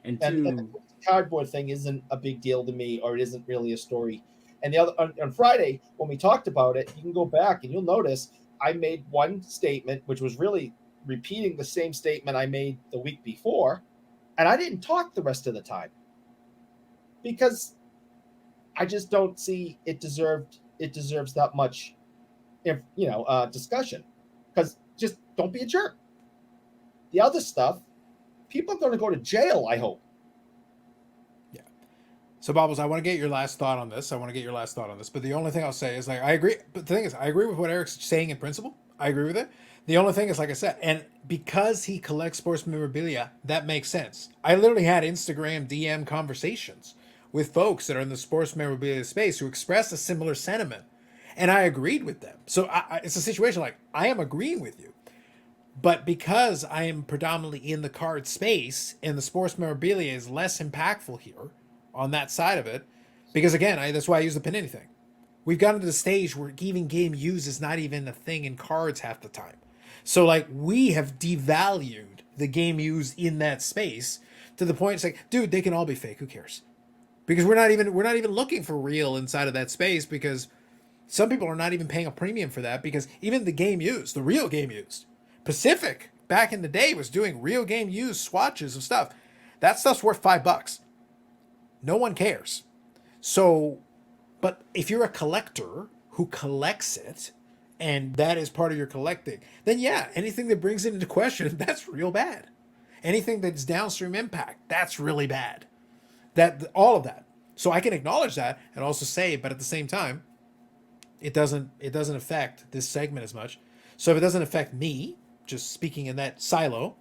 And And the to cardboard thing isn't a big deal to me, or it isn't really a story. And the other on Friday when we talked about it, you can go back and you'll notice I made one statement, which was really repeating the same statement I made the week before, and I didn't talk the rest of the time because I just don't see it deserves that much, if discussion. Because just don't be a jerk. The other stuff, people are going to go to jail, I hope. Yeah. So, Bobbles, I want to get your last thought on this. But the only thing I'll say is, like, I agree. But the thing is, I agree with what Eric's saying in principle. I agree with it. The only thing is, like I said, and because he collects sports memorabilia, that makes sense. I literally had Instagram DM conversations with folks that are in the sports memorabilia space who expressed a similar sentiment, and I agreed with them. So it's a situation like I am agreeing with you. But because I am predominantly in the card space and the sports memorabilia is less impactful here on that side of it, because again, that's why I use the Panini thing. We've gotten to the stage where even game use is not even a thing in cards half the time. So like we have devalued the game used in that space to the point it's like, dude, they can all be fake. Who cares? Because we're not even looking for real inside of that space, because some people are not even paying a premium for that, because even the game used, the real game used, Pacific back in the day was doing real game used swatches of stuff. That stuff's worth $5. No one cares. So, but if you're a collector who collects it and that is part of your collecting, then yeah, anything that brings it into question, that's real bad. Anything that's downstream impact, that's really bad. That all of that. So I can acknowledge that and also say, but at the same time, it doesn't affect this segment as much. So if it doesn't affect me, just speaking in that silo,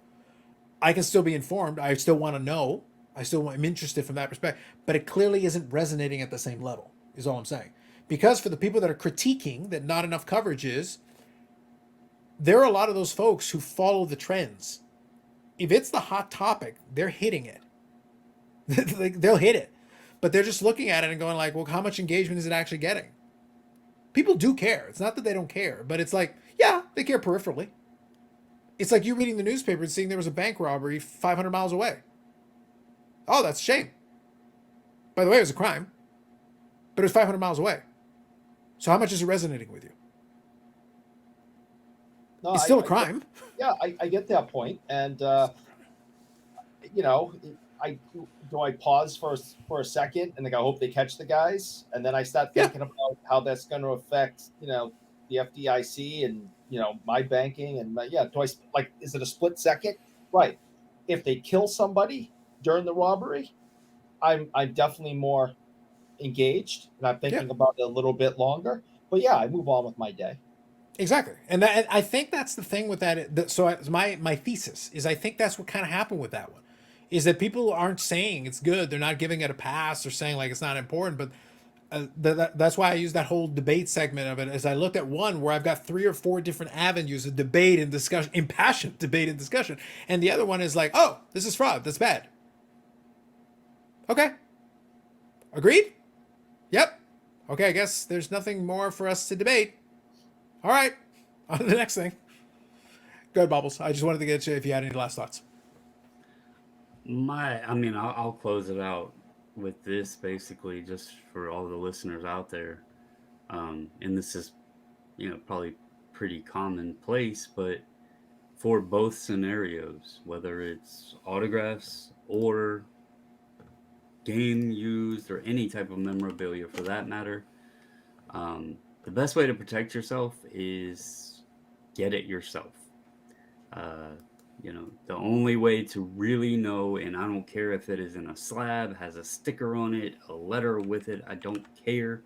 I can still be informed. I still want to know. I'm interested from that perspective. But it clearly isn't resonating at the same level, is all I'm saying. Because for the people that are critiquing that not enough coverage is, there are a lot of those folks who follow the trends. If it's the hot topic, they're hitting it. They'll hit it. But they're just looking at it and going like, well, how much engagement is it actually getting? People do care. It's not that they don't care, but it's like, yeah, they care peripherally. It's like you reading the newspaper and seeing there was a bank robbery 500 miles away. Oh, that's a shame. By the way, it was a crime, but it was 500 miles away. So how much is it resonating with you? No, It's still a crime. I get that point, and you know, I pause for a second and like I hope they catch the guys, and then I start thinking about how that's going to affect the FDIC and my banking and is it a split second? Right. If they kill somebody during the robbery, I'm definitely more engaged and I'm thinking about it a little bit longer. But yeah, I move on with my day. Exactly, and I think that's the thing with that. So my thesis is I think that's what kind of happened with that one, is that people aren't saying it's good. They're not giving it a pass or saying like it's not important. But that's why I use that whole debate segment of it. As I looked at one where I've got 3 or 4 different avenues of debate and discussion, impassioned debate and discussion, and the other one is like, oh, this is fraud. That's bad. Okay. Agreed? Yep. Okay, I guess there's nothing more for us to debate. All right, on to the next thing. Go ahead, Bobbles. I just wanted to get you if you had any last thoughts. I'll close it out with this basically, just for all the listeners out there. And this is, probably pretty commonplace, but for both scenarios, whether it's autographs or game used or any type of memorabilia for that matter, the best way to protect yourself is get it yourself. The only way to really know, and I don't care if it is in a slab, has a sticker on it, a letter with it, I don't care.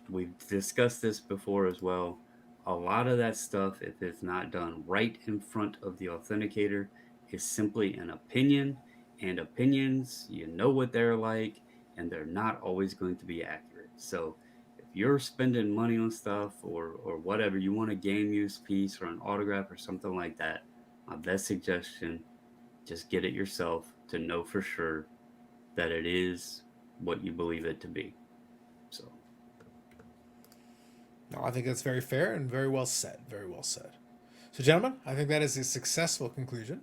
We've discussed this before as well. A lot of that stuff, if it's not done right in front of the authenticator, is simply an opinion, and opinions, you know what they're like, and they're not always going to be accurate. So if you're spending money on stuff or whatever, you want a game use piece or an autograph or something like that, my best suggestion, just get it yourself to know for sure that it is what you believe it to be. So. No, I think that's very fair and very well said. Very well said. So, gentlemen, I think that is a successful conclusion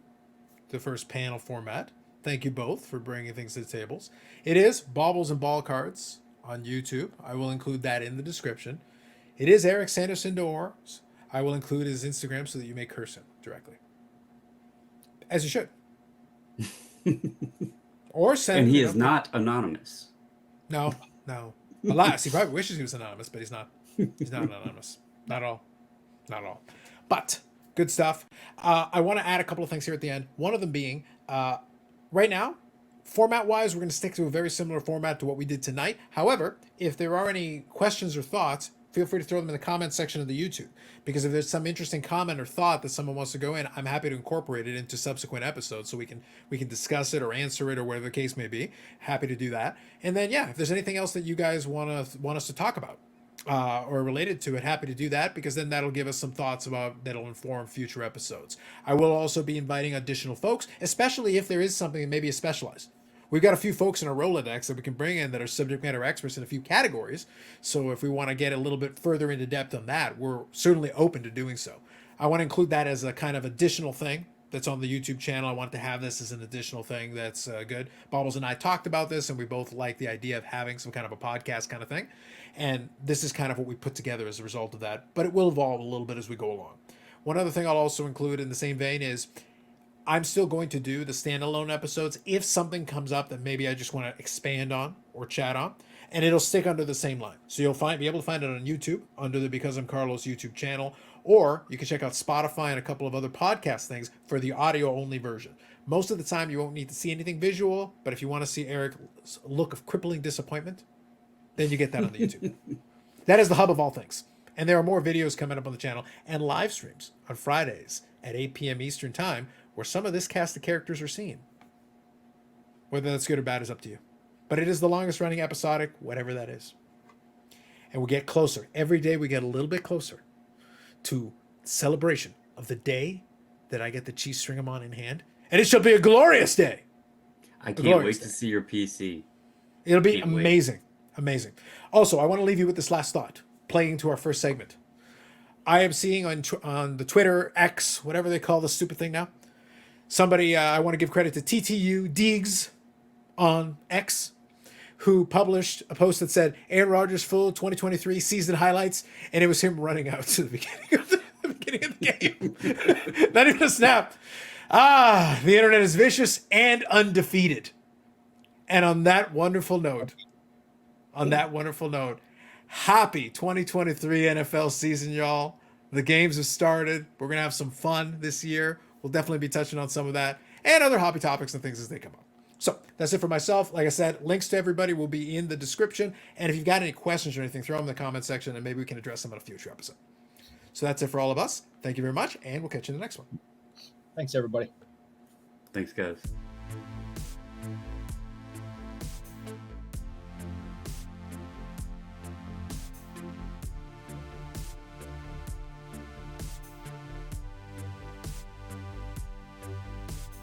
to the first panel format. Thank you both for bringing things to the tables. It is Bobbles and Ball Cards on YouTube. I will include that in the description. It is Eric Sanderson Doors. I will include his Instagram so that you may curse him directly. As you should. Or send. And he is not anonymous. No. Alas, he probably wishes he was anonymous, but he's not. He's not anonymous. Not at all. But good stuff. I want to add a couple of things here at the end. One of them being, right now, format-wise, we're going to stick to a very similar format to what we did tonight. However, if there are any questions or thoughts, feel free to throw them in the comment section of the YouTube. Because if there's some interesting comment or thought that someone wants to go in, I'm happy to incorporate it into subsequent episodes so we can discuss it or answer it or whatever the case may be. Happy to do that. And then, if there's anything else that you guys want us to talk about, or related to it, happy to do that, because then that'll give us some thoughts that'll inform future episodes. I will also be inviting additional folks, especially if there is something that maybe is specialized. We've got a few folks in our Rolodex that we can bring in that are subject matter experts in a few categories. So if we want to get a little bit further into depth on that, we're certainly open to doing so. I want to include that as a kind of additional thing that's on the YouTube channel. I want to have this as an additional thing that's good. Bobbles and I talked about this, and we both like the idea of having some kind of a podcast kind of thing. And this is kind of what we put together as a result of that. But it will evolve a little bit as we go along. One other thing I'll also include in the same vein is I'm still going to do the standalone episodes if something comes up that maybe I just want to expand on or chat on, and it'll stick under the same line. So you'll be able to find it on YouTube under the Because I'm Carlos YouTube channel, or you can check out Spotify and a couple of other podcast things for the audio-only version. Most of the time, you won't need to see anything visual, but if you want to see Eric's look of crippling disappointment, then you get that on the YouTube. That is the hub of all things. And there are more videos coming up on the channel and live streams on Fridays at 8 p.m. Eastern Time, where some of this cast of characters are seen. Whether that's good or bad is up to you. But it is the longest running episodic, whatever that is. And we get closer. Every day we get a little bit closer to celebration of the day that I get the Cheesestringamon in hand. And it shall be a glorious day. I can't wait to see your PC. It'll be amazing. Amazing. Also, I want to leave you with this last thought. playing into our first segment. I am seeing on the Twitter, X, whatever they call the stupid thing now, somebody, I want to give credit to TTU Deegs on X, who published a post that said Aaron Rodgers full 2023 season highlights, and it was him running out to the beginning of the game. Not even a snap. The internet is vicious and undefeated. And on that wonderful note, happy 2023 NFL season, y'all. The games have started. We're going to have some fun this year. We'll definitely be touching on some of that and other hobby topics and things as they come up. So that's it for myself. Like I said, links to everybody will be in the description. And if you've got any questions or anything, throw them in the comment section and maybe we can address them in a future episode. So that's it for all of us. Thank you very much, and we'll catch you in the next one. Thanks, everybody. Thanks, guys.